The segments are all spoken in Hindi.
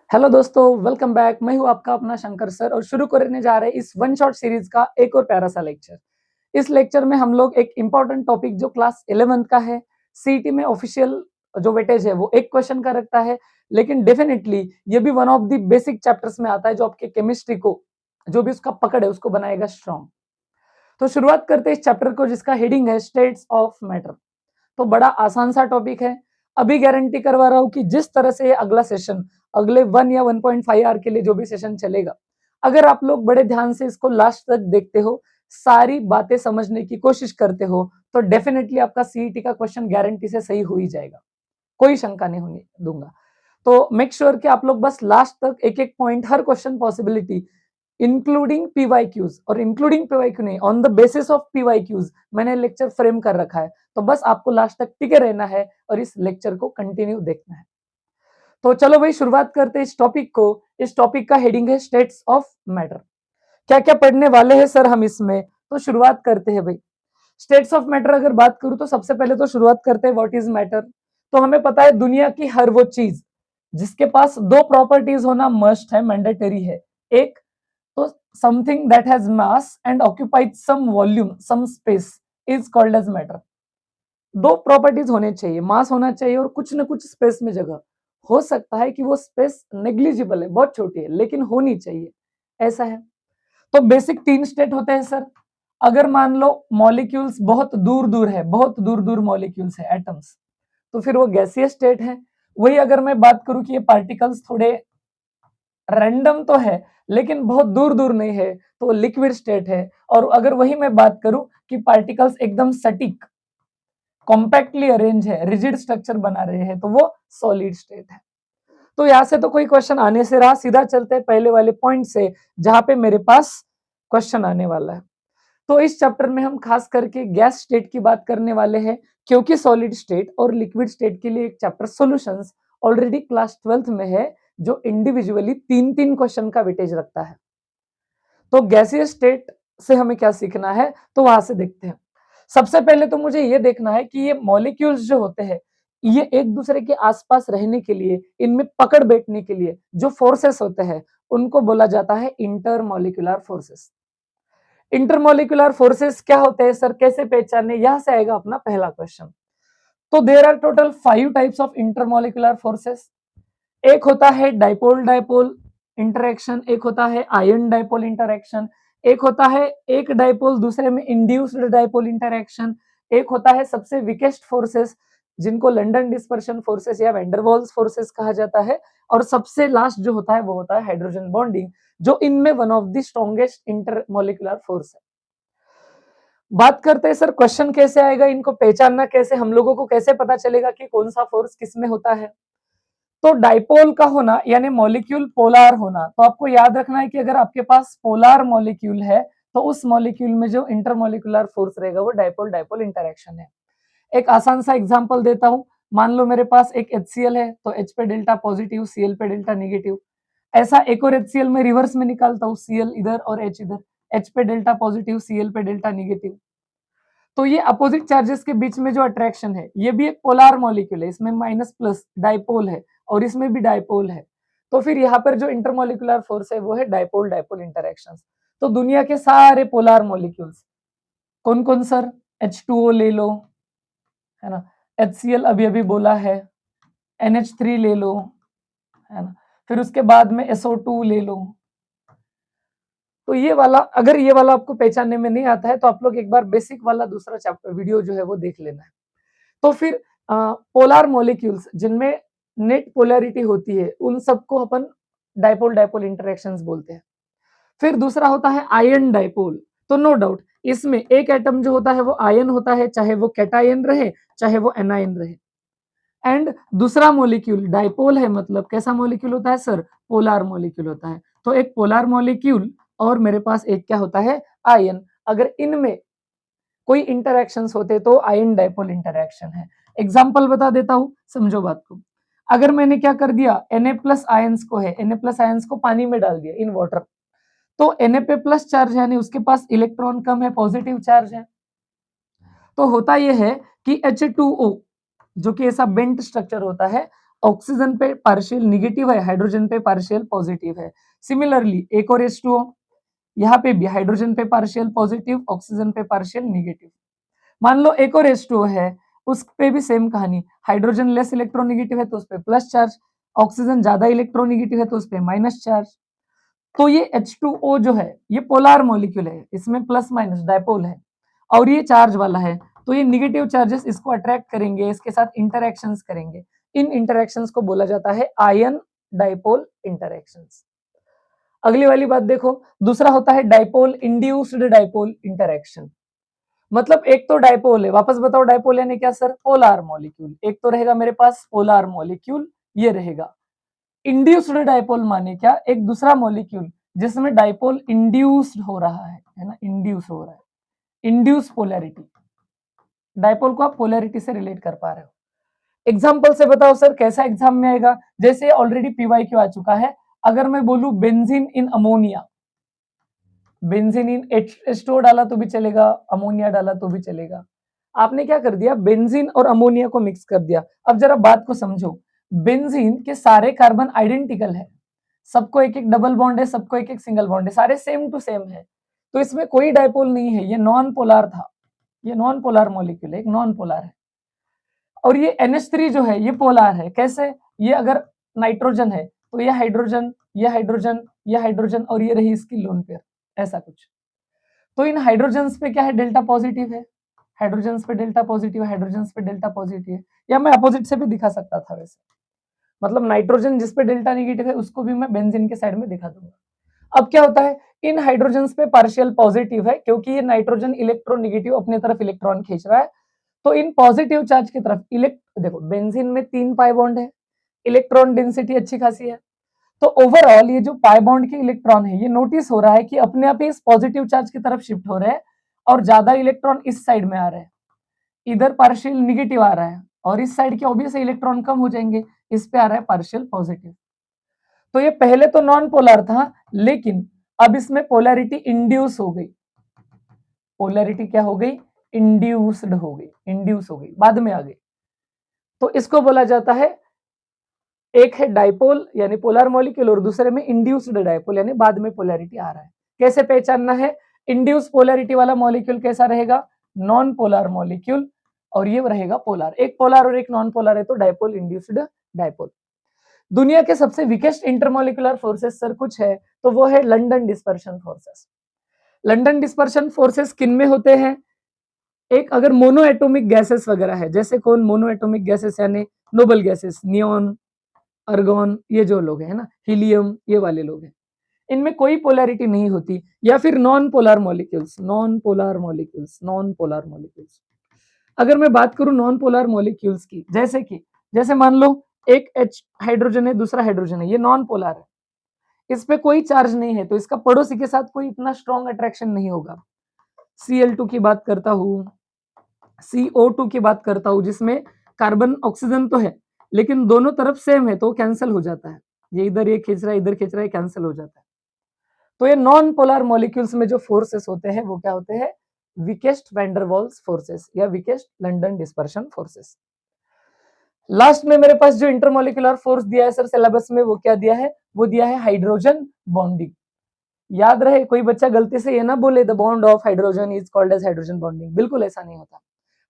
हेलो दोस्तों, वेलकम बैक। मैं हूं आपका अपना शंकर सर और शुरू करने जा रहे हैं इस वन शॉट सीरीज का एक और प्यारा सा लेक्चर। इस लेक्चर में हम लोग एक इंपॉर्टेंट टॉपिक जो क्लास 11th का है, सीईटी में ऑफिशियल जो वेटेज है वो एक क्वेश्चन का रखता है, लेकिन डेफिनेटली ये भी one of the basic chapters में आता है जो आपके केमिस्ट्री को, जो भी उसका पकड़ है उसको बनाएगा स्ट्रॉन्ग। तो शुरुआत करते हैं इस चैप्टर को जिसका हेडिंग है स्टेट्स ऑफ मैटर। तो बड़ा आसान सा टॉपिक है। अभी गारंटी करवा रहा हूं कि जिस तरह से ये अगला सेशन अगले 1 या 1.5 आवर के लिए जो भी सेशन चलेगा, अगर आप लोग बड़े ध्यान से इसको लास्ट तक देखते हो, सारी बातें समझने की कोशिश करते हो, तो डेफिनेटली आपका सीईटी का क्वेश्चन गारंटी से सही हो ही जाएगा। कोई शंका नहीं होने दूंगा। तो मेक श्योर कि आप लोग बस लास्ट तक एक एक पॉइंट, हर क्वेश्चन पॉसिबिलिटी इंक्लूडिंग पीवाईक्यूज, और इंक्लूडिंग पीवाईक्यू नहीं, on the basis of PYQs मैंने लेक्चर फ्रेम कर रखा है। तो बस आपको लास्ट तक टिके रहना है और इस लेक्चर को कंटिन्यू देखना है। तो चलो भाई शुरुआत करते हैं इस टॉपिक को। इस टॉपिक का हेडिंग है स्टेट्स ऑफ मैटर। क्या क्या पढ़ने वाले हैं सर हम इसमें, तो शुरुआत करते हैं भाई। स्टेट्स ऑफ मैटर अगर बात करूं तो सबसे पहले तो शुरुआत करते हैं व्हाट इज मैटर। तो हमें पता है दुनिया की हर वो चीज जिसके पास दो प्रॉपर्टीज होना मस्ट है, मैंडेटरी है। एक तो something that has mass and occupies some volume, some space, is called as matter. दो प्रॉपर्टीज होने चाहिए, मास होना चाहिए और कुछ ना कुछ स्पेस में जगह। हो सकता है कि वो स्पेस नेग्लिजिबल है, बहुत छोटी है, लेकिन होनी चाहिए, ऐसा है। तो बेसिक तीन स्टेट होते हैं सर। अगर मान लो मॉलिक्यूल्स बहुत दूर दूर है, बहुत दूर दूर मॉलिक्यूल्स है, एटम्स, तो फिर वो गैसीय स्टेट है। वही अगर मैं बात करूं कि ये पार्टिकल्स थोड़े रैंडम तो है लेकिन बहुत दूर दूर नहीं है, तो वो लिक्विड स्टेट है। और अगर वही मैं बात करूं कि पार्टिकल्स एकदम सटीक, कॉम्पैक्टली अरेंज है, रिजिड स्ट्रक्चर बना रहे हैं, तो वो सॉलिड स्टेट है। तो यहां से तो कोई क्वेश्चन आने से रहा, सीधा चलते हैं पहले वाले पॉइंट से जहां पे मेरे पास क्वेश्चन आने वाला है। तो इस चैप्टर में हम खास करके गैस स्टेट की बात करने वाले हैं, क्योंकि सॉलिड स्टेट और लिक्विड स्टेट के लिए एक chapter solutions already class 12th में है, जो इंडिविजुअली तीन तीन क्वेश्चन का वेटेज रखता है। तो गैसीय स्टेट से हमें क्या सीखना है, तो वहां से देखते हैं। सबसे पहले तो मुझे ये देखना है कि ये मॉलिक्यूल्स जो होते हैं, ये एक दूसरे के आसपास रहने के लिए, इनमें पकड़ बैठने के लिए जो फोर्सेस होते हैं, उनको बोला जाता है इंटरमॉलिक्यूलर फोर्सेस। इंटरमॉलिक्यूलर फोर्सेस क्या होते हैं सर, कैसे पहचाने, यहां से आएगा अपना पहला क्वेश्चन। तो there are total 5 types of intermolecular forces. एक होता है डाइपोल डाइपोल इंटरेक्शन, एक होता है आयन डाइपोल इंटरेक्शन, एक होता है एक डाइपोल दूसरे में इंड्यूस्ड डाइपोल इंटरेक्शन, एक होता है सबसे वीकेस्ट फोर्सेस जिनको लंडन डिस्पर्शन फोर्सेस या वेंडरवॉल्स फोर्सेस कहा जाता है, और सबसे लास्ट जो होता है वो होता है हाइड्रोजन बॉन्डिंग, जो इनमें one of the strongest intermolecular force है। बात करते हैं सर क्वेश्चन कैसे आएगा, इनको पहचानना कैसे, हम लोगों को कैसे पता चलेगा कि कौन सा फोर्स किस में होता है। तो डाइपोल का होना यानी मॉलिक्यूल पोलार होना, तो आपको याद रखना है कि अगर आपके पास पोलार मॉलिक्यूल है तो उस मॉलिक्यूल में जो इंटरमॉलिक्यूलर फोर्स रहेगा वो डाइपोल डाइपोल इंटरेक्शन है। एक आसान सा एग्जांपल देता हूं। मान लो मेरे पास एक HCl है, तो H पे डेल्टा पॉजिटिव, Cl पे डेल्टा नेगेटिव। ऐसा एक और HCl में रिवर्स में निकालता हूं, Cl इधर और H इधर, H पे डेल्टा पॉजिटिव, Cl पे डेल्टा नेगेटिव। तो ये अपोजिट चार्जेस के बीच में जो अट्रैक्शन है, ये भी एक पोलार मॉलिक्यूल है, इसमें माइनस प्लस डाइपोल है और इसमें भी डाइपोल है। तो फिर यहाँ पर जो इंटरमॉलिक्यूलर फोर्स है वो है डाइपोल डाइपोल इंटरेक्शन। तो दुनिया के सारे पोलार मॉलिक्यूल्स कौन कौन सर, H2O ले लो, है ना, HCl अभी अभी बोला है, NH3 ले लो, है ना, फिर उसके बाद में SO2 ले लो। तो ये वाला, अगर ये वाला आपको पहचानने में नहीं आता है तो आप लोग एक बार बेसिक वाला दूसरा चैप्टर वीडियो जो है वो देख लेना है। तो फिर पोलर मॉलिक्यूल्स जिनमें नेट पोलैरिटी होती है, उन सबको अपन डाइपोल डाइपोल इंटरेक्शंस बोलते हैं। फिर दूसरा होता है आयन डाइपोल। तो नो डाउट इसमें एक एटम जो होता है वो आयन होता है, चाहे वो कैटायन रहे चाहे वो एनायन रहे। एंड दूसरा मॉलिक्यूल डाइपोल है, मतलब कैसा मॉलिक्यूल होता है सर, पोलर मॉलिक्यूल होता है। तो एक पोलर मॉलिक्यूल और मेरे पास एक क्या होता है, आयन। अगर इनमें कोई इंटरेक्शंस होते तो आयन डाइपोल इंटरेक्शन है। एग्जांपल बता देता हूं, समझो बात को। अगर मैंने क्या कर दिया, Na प्लस आयंस को है, Na प्लस आयंस को पानी में डाल दिया इन वाटर, तो Na पे प्लस चार्ज है यानी उसके पास इलेक्ट्रॉन कम है, पॉजिटिव चार्ज है। तो होता यह है कि H2O जो कि ऐसा बेंट स्ट्रक्चर होता है, ऑक्सीजन पे पार्शियल निगेटिव है, हाइड्रोजन पे पार्शियल पॉजिटिव है। सिमिलरली एक और H2O, यहाँ पे भी हाइड्रोजन पे पार्शियल पॉजिटिव, ऑक्सीजन पे पार्शियल निगेटिव। मान लो एक और H2O है, उस पे भी सेम कहानी, हाइड्रोजन लेस इलेक्ट्रोनेगेटिव है तो उस पे प्लस चार्ज, ऑक्सीजन ज्यादा इलेक्ट्रोनेगेटिव है तो उस पे माइनस चार्ज। तो ये H2O जो है ये पोलर मॉलिक्यूल है, इसमें प्लस माइनस डायपोल है और ये चार्ज वाला है, तो ये निगेटिव चार्जेस इसको अट्रैक्ट करेंगे, इसके साथ इंटरैक्शंस करेंगे। इन इंटरैक्शंस को बोला जाता है आयन डायपोल इंटरैक्शंस। अगली वाली बात देखो, दूसरा होता है डायपोल इंड्यूस्ड डायपोल इंटरैक्शन। मतलब एक तो डायपोल है, वापस बताओ डायपोल यानी क्या सर? Polar molecule. एक तो रहेगा मेरे पास पोलर मॉलिक्यूल, ये रहेगा। इंड्यूस्ड डायपोल माने क्या? एक दूसरा मॉलिक्यूल जिसमें डायपोल इंड्यूस्ड हो रहा है ना, इंड्यूस हो रहा है, इंड्यूस पोलैरिटी। डायपोल को आप पोलैरिटी से रिलेट कर पा रहे हो। एग्जाम्पल से बताओ सर, कैसा एग्जाम में आएगा? जैसे ऑलरेडी पीवाईक्यू आ चुका है, अगर मैं बोलूं benzene in ammonia, benzene in H2O डाला तो भी चलेगा, अमोनिया डाला तो भी चलेगा। आपने क्या कर दिया? बेंजीन और अमोनिया को मिक्स कर दिया। अब जरा बात को समझो, बेंजीन के सारे कार्बन आइडेंटिकल है, सबको एक एक डबल बॉन्ड है, सबको एक एक सिंगल बॉन्ड है, सारे सेम टू सेम है, तो इसमें कोई डायपोल नहीं है, ये नॉन पोलर था, ये नॉन पोलर मॉलिक्यूल है, एक नॉन पोलर है। और ये NH3 जो है ये पोलर है। कैसे? ये अगर नाइट्रोजन है तो ये हाइड्रोजन, ये हाइड्रोजन, ये हाइड्रोजन और ये रही इसकी लोन पेयर, ऐसा कुछ। तो इन हाइड्रोजन्स पे क्या है? डेल्टा पॉजिटिव है, हाइड्रोजन्स पे डेल्टा पॉजिटिव है, हाइड्रोजन्स पे डेल्टा पॉजिटिव है। या मैं अपोजिट से भी दिखा सकता था वैसे, मतलब नाइट्रोजन जिस पे डेल्टा नेगेटिव है उसको भी मैं बेंजीन के साइड में दिखा दूंगा। अब क्या होता है? इन हाइड्रोजन्स पे पार्शियल पॉजिटिव है क्योंकि ये नाइट्रोजन इलेक्ट्रोनेगेटिव अपने तरफ इलेक्ट्रॉन खींच रहा है, तो इन पॉजिटिव चार्ज की तरफ देखो बेंजीन में 3 पाई बॉन्ड है, इलेक्ट्रॉन डेंसिटी अच्छी खासी है, तो ओवरऑल ये जो पाई बॉन्ड के इलेक्ट्रॉन है ये नोटिस हो रहा है कि अपने आप ही इस पॉजिटिव चार्ज की तरफ शिफ्ट हो रहे हैं और ज्यादा इलेक्ट्रॉन इस साइड में आ रहे हैं, इधर पार्शियल निगेटिव आ रहा है और इस साइड के ऑब्वियस इलेक्ट्रॉन कम हो जाएंगे, इस पे आ रहा है पार्शियल पॉजिटिव। तो ये पहले तो नॉन पोलर था, लेकिन अब इसमें पोलैरिटी इंड्यूस हो गई। पोलैरिटी क्या हो गई? इंड्यूस्ड हो गई, इंड्यूस हो गई, बाद में आ गई। तो इसको बोला जाता है, एक है डाइपोल यानी पोलर मॉलिक्यूल और दूसरे में इंड्यूस्ड डाइपोल यानी बाद में पोलैरिटी आ रहा है। कैसे पहचानना है? इंड्यूस पोलैरिटी वाला मॉलिक्यूल कैसा रहेगा? नॉन पोलर मॉलिक्यूल, और ये रहेगा पोलर। एक पोलर और एक नॉन पोलर है तो डाइपोल इंड्यूस्ड डाइपोल। दुनिया के सबसे वीकेस्ट इंटरमोलिकुलर फोर्सेस सर कुछ है तो वो है London dispersion forces. London dispersion forces किन में होते हैं? एक अगर मोनो एटॉमिक गैसेस वगैरह है, जैसे कौन? मोनो एटॉमिक गैसेस यानी नोबल गैसेस, नियॉन, अर्गोन, ये जो लोग हैं ना, हीलियम, ये वाले लोग हैं, इनमें कोई पोलैरिटी नहीं होती। या फिर non polar molecules, non polar molecules, non polar molecules. अगर मैं बात करूं नॉन पोलर मॉलिक्यूल्स की, जैसे मान लो एक H हाइड्रोजन है, दूसरा हाइड्रोजन है, ये नॉन पोलर है, इस पे कोई चार्ज नहीं है तो इसका पड़ोसी के साथ कोई इतना स्ट्रॉन्ग अट्रैक्शन नहीं होगा। Cl2 की बात करता हूं, CO2 की बात करता हूं, जिसमें कार्बन ऑक्सीजन तो है लेकिन दोनों तरफ सेम है तो कैंसिल हो जाता है, ये इधर ये खींच रहा है, इधर खींच रहा है, कैंसिल हो जाता है। तो ये नॉन पोलर मॉलिक्यूल्स में जो फोर्सेस होते हैं वो क्या होते हैं? वीकेस्ट वैंडरवाल्स फोर्सेस या weakest London dispersion forces. Last में मेरे पास जो इंटरमोलिकुलर फोर्स दिया है सर सिलेबस में, वो क्या दिया है? वो दिया है हाइड्रोजन बॉन्डिंग। याद रहे, कोई बच्चा गलती से ये ना बोले the bond of hydrogen is called as hydrogen bonding, बिल्कुल ऐसा नहीं होता।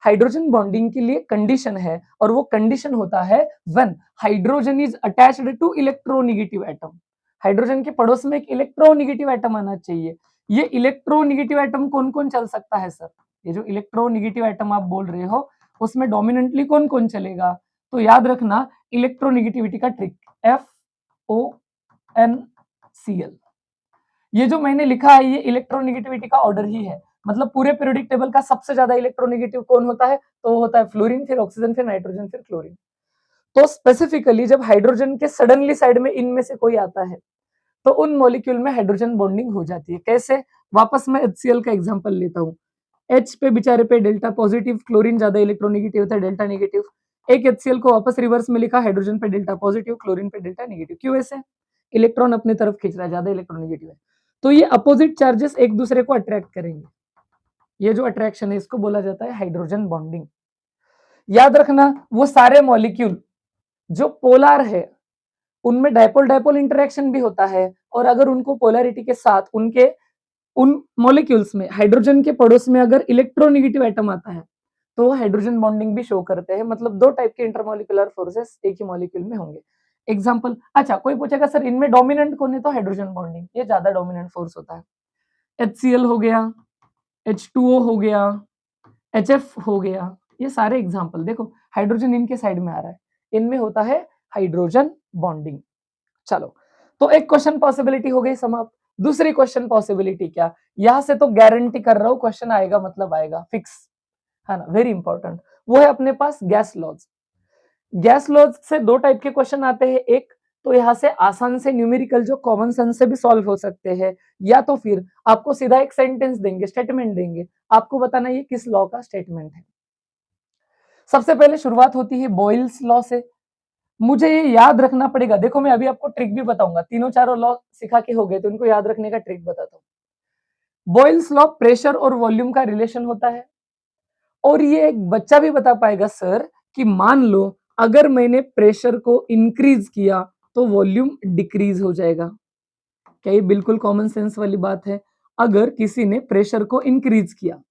हाइड्रोजन बॉन्डिंग के लिए कंडीशन है और वो कंडीशन होता है when hydrogen is attached to electronegative atom. Hydrogen के पड़ोस में एक इलेक्ट्रोनेगेटिव एटम आना चाहिए। ये इलेक्ट्रोनेगेटिव एटम कौन कौन चल सकता है सर? ये जो इलेक्ट्रोनेगेटिव एटम आप बोल रहे हो उसमें डोमिनेंटली कौन कौन चलेगा? तो याद रखना इलेक्ट्रोनेगेटिविटी का ट्रिक, FONCl। ये जो मैंने लिखा है ये इलेक्ट्रोनेगेटिविटी का ऑर्डर ही है, मतलब पूरे पीरियोडिक टेबल का सबसे ज्यादा इलेक्ट्रोनेगेटिव कौन होता है? तो वो होता है फ्लोरीन, फिर ऑक्सीजन, फिर नाइट्रोजन, फिर क्लोरीन। तो स्पेसिफिकली जब हाइड्रोजन के सडनली साइड में इनमें से कोई आता है तो उन मॉलिक्यूल में हाइड्रोजन बॉन्डिंग हो जाती है। कैसे? वापस मैं HCl का एग्जांपल लेता हूँ। H पे बेचारे पे डेल्टा पॉजिटिव, क्लोरीन ज्यादा इलेक्ट्रोनेगेटिव होता है, डेल्टा नेगेटिव। एक HCl को वापस रिवर्स में लिखा, हाइड्रोजन पे डेल्टा पॉजिटिव, क्लोरीन पे डेल्टा नेगेटिव। क्यों ऐसे? इलेक्ट्रॉन अपनी तरफ खींच रहा है, ज्यादा इलेक्ट्रोनेगेटिव है, तो ये अपोजिट चार्जेस एक दूसरे को अट्रैक्ट करेंगे। ये जो अट्रैक्शन है इसको बोला जाता है हाइड्रोजन बॉन्डिंग। याद रखना वो सारे मॉलिक्यूल जो पोलर है उनमें डायपोल डायपोल इंटरेक्शन भी होता है, और अगर उनको पोलैरिटी के साथ उनके उन मॉलिक्यूल्स में हाइड्रोजन के पड़ोस में अगर इलेक्ट्रोनेगेटिव एटम आता है तो वो हाइड्रोजन बॉन्डिंग भी शो करते हैं। मतलब दो टाइप के इंटरमॉलिक्यूलर फोर्सेस एक ही मॉलिक्यूल में होंगे। एग्जांपल, अच्छा कोई पूछेगा सर इनमें डोमिनेंट कौन है, तो हाइड्रोजन बॉन्डिंग ये ज्यादा डोमिनेंट फोर्स होता है। HCl हो गया, H2O हो गया, HF हो गया, ये सारे एग्जाम्पल देखो हाइड्रोजन इनके साइड में आ रहा है, इनमें होता है हाइड्रोजन बॉन्डिंग। चलो, तो एक क्वेश्चन पॉसिबिलिटी हो गई समाप्त। दूसरी क्वेश्चन पॉसिबिलिटी क्या, यहां से तो गारंटी कर रहा हूं क्वेश्चन आएगा, मतलब आएगा फिक्स, है ना, वेरी इंपॉर्टेंट। वो है अपने पास गैस लॉज। गैस लॉज से दो टाइप के क्वेश्चन आते हैं, एक तो यहां से आसान से न्यूमेरिकल जो कॉमन सेंस से भी सॉल्व हो सकते हैं, या तो फिर आपको सीधा एक सेंटेंस देंगे, स्टेटमेंट देंगे, आपको बताना ये किस लॉ का स्टेटमेंट है। सबसे पहले शुरुआत होती है बॉयल्स लॉ से। मुझे ये याद रखना पड़ेगा, देखो मैं अभी आपको ट्रिक भी बताऊंगा, तीनों चारों लॉ सिखा के हो गए तो इनको याद रखने का ट्रिक बताता हूँ। बॉयल्स लॉ प्रेशर और वॉल्यूम का रिलेशन होता है, और ये एक बच्चा भी बता पाएगा सर कि मान लो अगर मैंने प्रेशर को इंक्रीज किया तो वॉल्यूम डिक्रीज हो जाएगा। क्या ये बिल्कुल कॉमन सेंस वाली बात है? अगर किसी ने प्रेशर को इंक्रीज किया,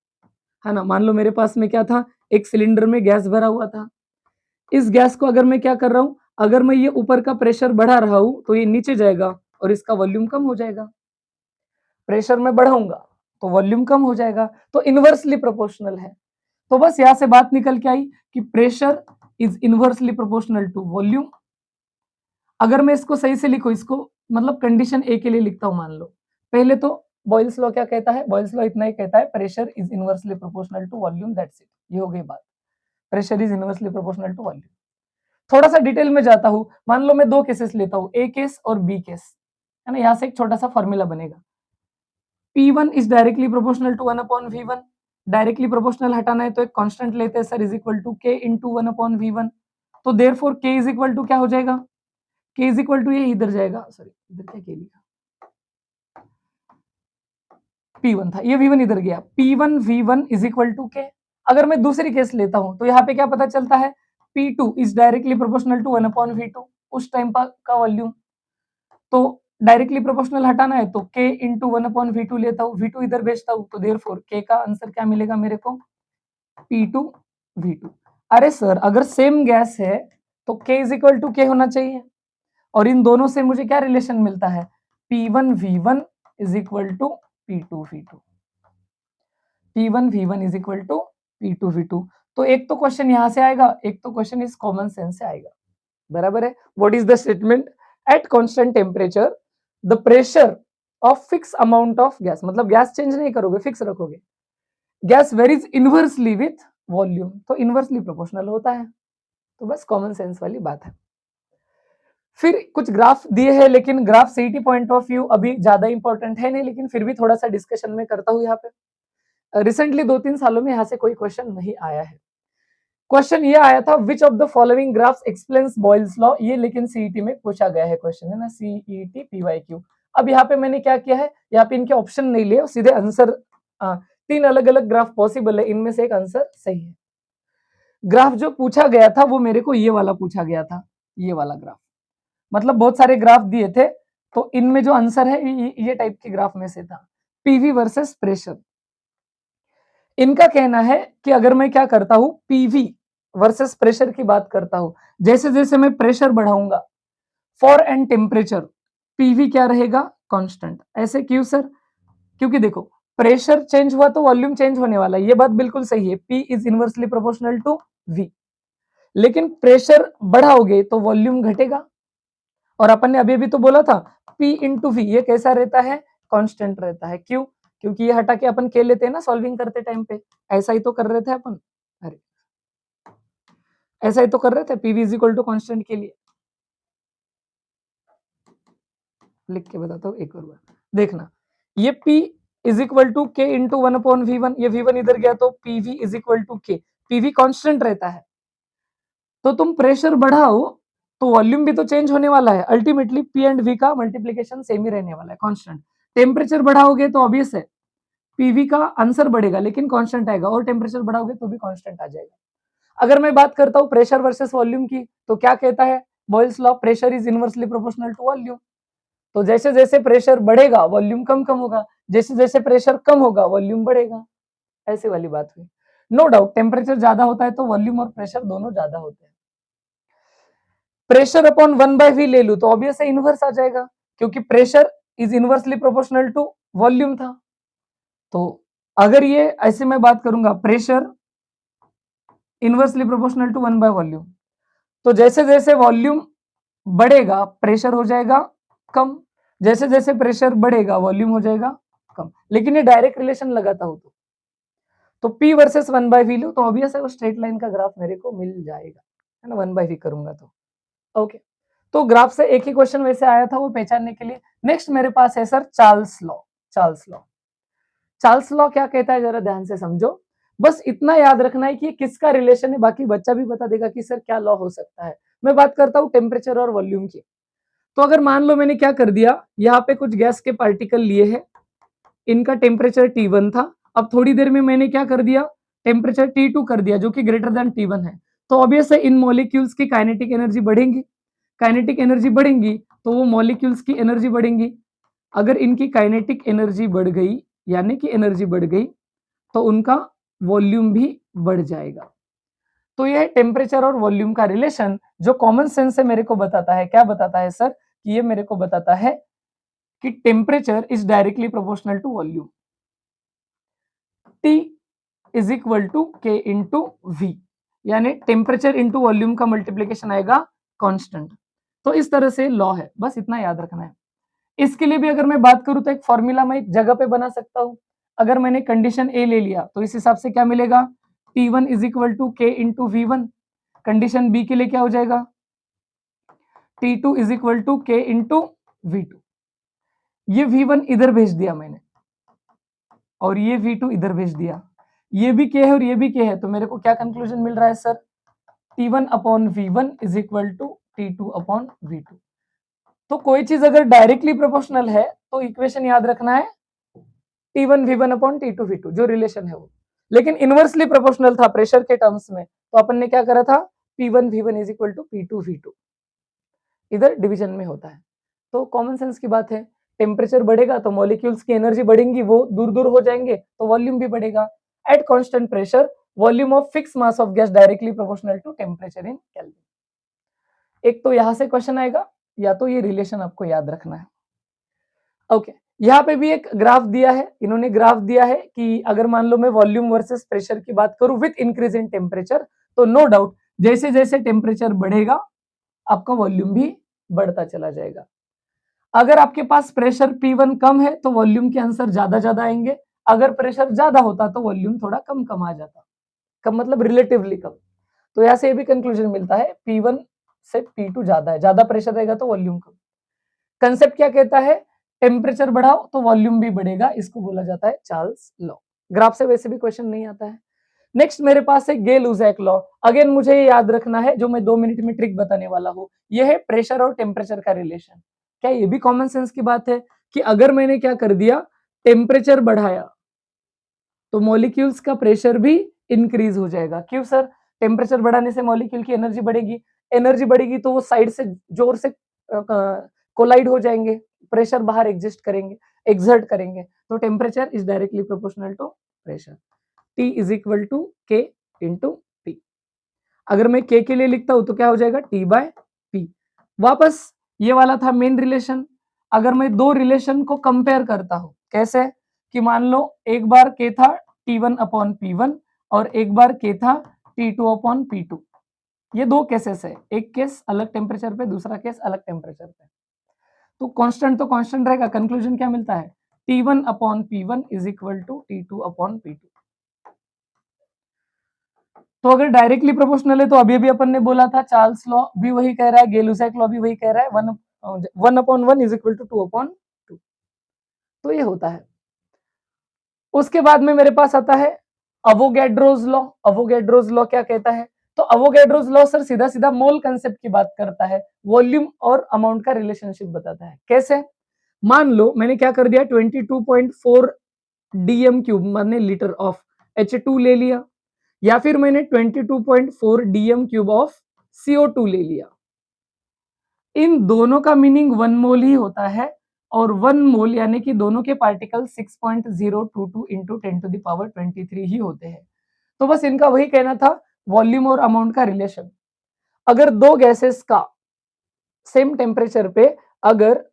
है ना, मान लो मेरे पास में क्या था, एक सिलेंडर में गैस भरा हुआ था, इस गैस को अगर मैं क्या कर रहा हूं, अगर मैं ये ऊपर का प्रेशर बढ़ा रहा हूं तो ये नीचे जाएगा और इसका वॉल्यूम कम हो जाएगा। प्रेशर में बढ़ाऊंगा तो वॉल्यूम कम हो जाएगा, तो इनवर्सली प्रोपोर्शनल है। तो बस यहां से बात निकल के आई कि pressure is inversely proportional to volume. अगर मैं इसको सही से लिखूं, इसको मतलब कंडीशन ए के लिए लिखता हूं, मान लो पहले तो बॉयल्स लॉ क्या कहता है, बॉयल्स लॉ इतना ही कहता है, pressure is inversely proportional to volume, that's it, ये हो गई बात। Pressure is inversely proportional to volume. थोड़ा सा डिटेल में जाता हूं, मान लो मैं दो केसेस लेता हूं, ए केस और बी केस, है ना, यहां से एक छोटा सा फॉर्मूला बनेगा। P1 is directly proportional to 1/V1। Directly proportional हटाना है तो एक कांस्टेंट लेते हैं sir, is equal to K into 1/V1। तो therefore K is equal to क्या हो जाएगा, K इज इक्वल टू ये इधर जाएगा, सॉरी इधर क्या K लिखा, P1 था, ये V1 इधर गया, P1 V1 is equal to K। अगर मैं दूसरी केस लेता हूं तो यहाँ पे क्या पता चलता है, P2 is directly proportional to 1/V2, उस टाइम का वॉल्यूम। तो डायरेक्टली प्रोपोर्शनल हटाना है तो K इंटू 1/V2 लेता हूँ, V2 इधर भेजता हूँ, तो देयरफॉर K का आंसर क्या मिलेगा मेरे को, P2 V2। अरे सर अगर सेम गैस है तो K is equal to K होना चाहिए, और इन दोनों से मुझे क्या रिलेशन मिलता है, P1 V1 is equal to P2 V2, P1 V1 is equal to P2 V2। तो एक तो क्वेश्चन यहां से आएगा, एक तो क्वेश्चन इस कॉमन सेंस से आएगा, बराबर है। What is the statement, at constant temperature the pressure of fix amount of gas, मतलब गैस चेंज नहीं करोगे, फिक्स रखोगे, gas varies inversely with volume, तो इनवर्सली प्रोपोर्शनल होता है। तो बस कॉमन सेंस वाली बात है। फिर कुछ ग्राफ दिए हैं, लेकिन graph CET point of view अभी ज्यादा इंपॉर्टेंट है नहीं, लेकिन फिर भी थोड़ा सा डिस्कशन में करता हूं। यहाँ पे रिसेंटली 2-3 सालों में यहाँ से कोई क्वेश्चन नहीं आया है। क्वेश्चन ये आया था, विच of the following graphs explains Boyle's law, ये लेकिन सीईटी में पूछा गया है क्वेश्चन, है ना, सीईटी पीवाईक्यू। अब यहाँ पे मैंने क्या किया है, यहाँ पे इनके ऑप्शन नहीं लिए, सीधे आंसर, 3 अलग अलग ग्राफ पॉसिबल है, इनमें से एक आंसर सही है। ग्राफ जो पूछा गया था वो मेरे को ये वाला पूछा गया था, ये वाला ग्राफ, मतलब बहुत सारे ग्राफ दिए थे, तो इनमें जो आंसर है ये टाइप के ग्राफ में से था, पीवी वर्सेस प्रेशर। इनका कहना है कि अगर मैं क्या करता हूं, पीवी वर्सेस प्रेशर की बात करता हूं, जैसे जैसे मैं प्रेशर बढ़ाऊंगा फॉर एंड टेम्परेचर, पीवी क्या रहेगा, कांस्टेंट। ऐसे क्यों सर, क्योंकि देखो प्रेशर चेंज हुआ तो वॉल्यूम चेंज होने वाला है, ये बात बिल्कुल सही है, P is inversely proportional to V। लेकिन प्रेशर बढ़ाओगे तो वॉल्यूम घटेगा, और अपन ने अभी अभी तो बोला था P इंटू V ये कैसा रहता है, कांस्टेंट रहता है। क्यों, क्योंकि ये हटा के अपन के लेते हैं ना सॉल्विंग करते टाइम पे, ऐसा ही तो कर रहे थे अपन, अरे ऐसा ही तो कर रहे थे, PV is equal to constant के लिए। लिख के बताता हूँ एक और बार, देखना, ये P is equal to K into 1/V1, ये V1 इधर गया तो PV इज इक्वल टू के, PV कांस्टेंट रहता है, तो तुम प्रेशर बढ़ाओ तो वॉल्यूम भी तो चेंज होने वाला है, अल्टीमेटली P एंड V का मल्टीप्लीकेशन सेम ही रहने वाला है, कांस्टेंट। टेम्परेचर बढ़ाओगे तो ऑब्वियस है पीवी का आंसर बढ़ेगा लेकिन कांस्टेंट आएगा, और टेम्परेचर बढ़ाओगे तो भी कांस्टेंट आ जाएगा। अगर मैं बात करता हूँ प्रेशर वर्सेस वॉल्यूम की, तो क्या कहता है, Boyle's law, pressure is inversely proportional to volume. तो जैसे जैसे प्रेशर बढ़ेगा वॉल्यूम कम कम होगा, जैसे जैसे प्रेशर कम होगा वॉल्यूम बढ़ेगा, ऐसी वाली बात हुई। नो डाउट टेम्परेचर ज्यादा होता है तो वॉल्यूम और प्रेशर दोनों ज्यादा होते हैं। प्रेशर अपॉन 1/v ले लू तो ऑब्वियस है इनवर्स आ जाएगा, क्योंकि pressure is inversely proportional to volume था। तो अगर ये ऐसे मैं बात करूंगा प्रेशर इनवर्सली प्रोपोर्शनल टू 1/वॉल्यूम, तो जैसे जैसे वॉल्यूम बढ़ेगा प्रेशर हो जाएगा कम, जैसे जैसे प्रेशर बढ़ेगा वॉल्यूम हो जाएगा कम। लेकिन ये डायरेक्ट रिलेशन लगाता हूं तो P वर्सेस 1/v लो तो ऑब्वियस है वो स्ट्रेट लाइन का ग्राफ मेरे को मिल जाएगा, है ना, 1/v करूंगा तो ओके। तो ग्राफ से एक ही क्वेश्चन वैसे आया था वो पहचानने के लिए। नेक्स्ट मेरे पास है sir Charles law. Charles law, Charles law क्या कहता है जरा ध्यान से समझो। बस इतना याद रखना है कि ये किसका रिलेशन है, बाकी बच्चा भी बता देगा कि सर क्या लॉ हो सकता है। मैं बात करता हूँ टेम्परेचर और वॉल्यूम की। तो अगर मान लो मैंने क्या कर दिया, यहाँ पे कुछ गैस के पार्टिकल लिए हैं, इनका टेम्परेचर T1 था। अब थोड़ी देर में मैंने क्या कर दिया, टेम्परेचर T2 कर दिया जो कि ग्रेटर देन T1 है। तो ऑब्वियस है इन मॉलिक्यूल्स की काइनेटिक एनर्जी बढ़ेगी, काइनेटिक एनर्जी बढ़ेंगी तो वो मॉलिक्यूल्स की एनर्जी बढ़ेंगी। अगर इनकी काइनेटिक एनर्जी बढ़ गई यानी कि एनर्जी बढ़ गई तो उनका वॉल्यूम भी बढ़ जाएगा। तो यह टेम्परेचर और वॉल्यूम का रिलेशन जो कॉमन सेंस से मेरे को बताता है, क्या बताता है सर, कि ये मेरे को बताता है कि temperature is directly proportional to volume. T is equal to K into V, यानी टेम्परेचर इंटू वॉल्यूम का मल्टीप्लीकेशन आएगा कांस्टेंट। तो इस तरह से लॉ है, बस इतना याद रखना है। इसके लिए भी अगर मैं बात करूं तो एक फॉर्मूला मैं एक जगह पे बना सकता हूं। अगर मैंने कंडीशन ए ले लिया तो इस हिसाब से क्या मिलेगा, T1 is equal to K into V1। Condition B के लिए क्या हो जाएगा, T2 is equal to K into V2। ये V1 इधर भेज दिया मैंने और ये V2 इधर भेज दिया, ये भी के है और ये भी के है, तो मेरे को क्या कंक्लूजन मिल रहा है sir, T1 upon V1 is equal to T2 upon V2। तो कोई चीज अगर डायरेक्टली प्रोपोर्शनल है तो इक्वेशन याद रखना है T1 V1 upon T2 V2 जो रिलेशन है वो। लेकिन इनवर्सली प्रोपोर्शनल था प्रेशर के टर्म्स में, तो अपन ने क्या करा था, P1 V1 is equal to P2 V2, इधर डिवीजन में होता है। तो कॉमन सेंस की बात है, टेम्परेचर बढ़ेगा तो मॉलिक्यूल्स की एनर्जी बढ़ेंगी, वो दूर दूर हो जाएंगे तो वॉल्यूम भी बढ़ेगा। At constant pressure volume of fix mass of gas directly proportional to temperature in Kelvin. एक तो यहां से क्वेश्चन आएगा या तो ये रिलेशन आपको याद रखना है। ओके, यहाँ पे भी एक ग्राफ दिया है, इन्होंने ग्राफ दिया है कि अगर मान लो मैं वॉल्यूम वर्सेस प्रेशर की बात करूं विथ इंक्रीज इन टेम्परेचर, तो नो डाउट जैसे जैसे टेम्परेचर बढ़ेगा आपका वॉल्यूम भी बढ़ता चला जाएगा। अगर आपके पास प्रेशर P1 कम है तो वॉल्यूम के आंसर ज्यादा ज्यादा आएंगे, अगर प्रेशर ज्यादा होता तो वॉल्यूम थोड़ा कम कम आ जाता, कम मतलब रिलेटिवली कम। तो यहाँ से ये भी कंक्लूजन मिलता है P1 से P2 ज्यादा है, ज्यादा प्रेशर रहेगा तो वॉल्यूम कम। कंसेप्ट क्या कहता है, टेम्परेचर बढ़ाओ तो वॉल्यूम भी बढ़ेगा, इसको बोला जाता है चार्ल्स लॉ। ग्राफ से वैसे भी क्वेश्चन नहीं आता है। नेक्स्ट मेरे पास है गे-लुजैक लॉ। अगेन मुझे ये याद रखना है, जो मैं 2 मिनट में ट्रिक बताने वाला हूँ, ये है प्रेशर और टेम्परेचर का रिलेशन। क्या ये भी कॉमन सेंस की बात है कि अगर मैंने क्या कर दिया, टेम्परेचर बढ़ाया तो मॉलिक्यूल्स का प्रेशर भी इंक्रीज हो जाएगा। क्यों सर, टेम्परेचर बढ़ाने से मॉलिक्यूल की एनर्जी बढ़ेगी, एनर्जी बढ़ेगी तो वो साइड से जोर से कोलाइड हो जाएंगे, प्रेशर बाहर एग्जिस्ट करेंगे, एक्सर्ट करेंगे, तो temperature is directly proportional to pressure. T is equal to K into T. अगर मैं के लिए लिखता हूं तो क्या हो जाएगा, T बाय पी। वापस ये वाला था मेन रिलेशन। अगर मैं दो रिलेशन को कंपेयर करता हूं, कैसे, कि मान लो एक बार के था T1 अपॉन P1 और एक बार के था T2 अपॉन P2। ये दो केसेस है, एक केस अलग टेम्परेचर पे, दूसरा केस अलग टेम्परेचर पे। तो कांस्टेंट रहेगा, कंक्लूजन क्या मिलता है, T1 upon P1 is equal to T2 upon P2। तो अगर डायरेक्टली प्रोपोर्शनल है तो अभी अभी अपन ने बोला था चार्ल्स लॉ भी वही कह रहा है, गे-लुजैक लॉ भी वही कह रहा है, 1/1 इज इक्वल टू 2/2। तो ये होता है। उसके बाद में मेरे पास आता है अवोगैड्रोज लॉ। अवोगैड्रोज लॉ क्या कहता है, तो अवोगैड्रोज लॉ सर सीधा सीधा मोल कंसेप्ट की बात करता है, वॉल्यूम और अमाउंट का रिलेशनशिप बताता है। कैसे, मान लो मैंने क्या कर दिया, 22.4 डीएम क्यूब माने लीटर ऑफ H2 ले लिया, या फिर मैंने 22.4 डीएम क्यूब ऑफ CO2 ले लिया। इन दोनों का मीनिंग 1 मोल ही होता है और 1 मोल यानी कि दोनों के पार्टिकल 6.022 इंटू 10⁻23 ही होते हैं। तो बस इनका वही कहना था, वॉल्यूम और अमाउंट का रिलेशन। अगर दो गैसेस का सेम टेम्परेचर पे अगर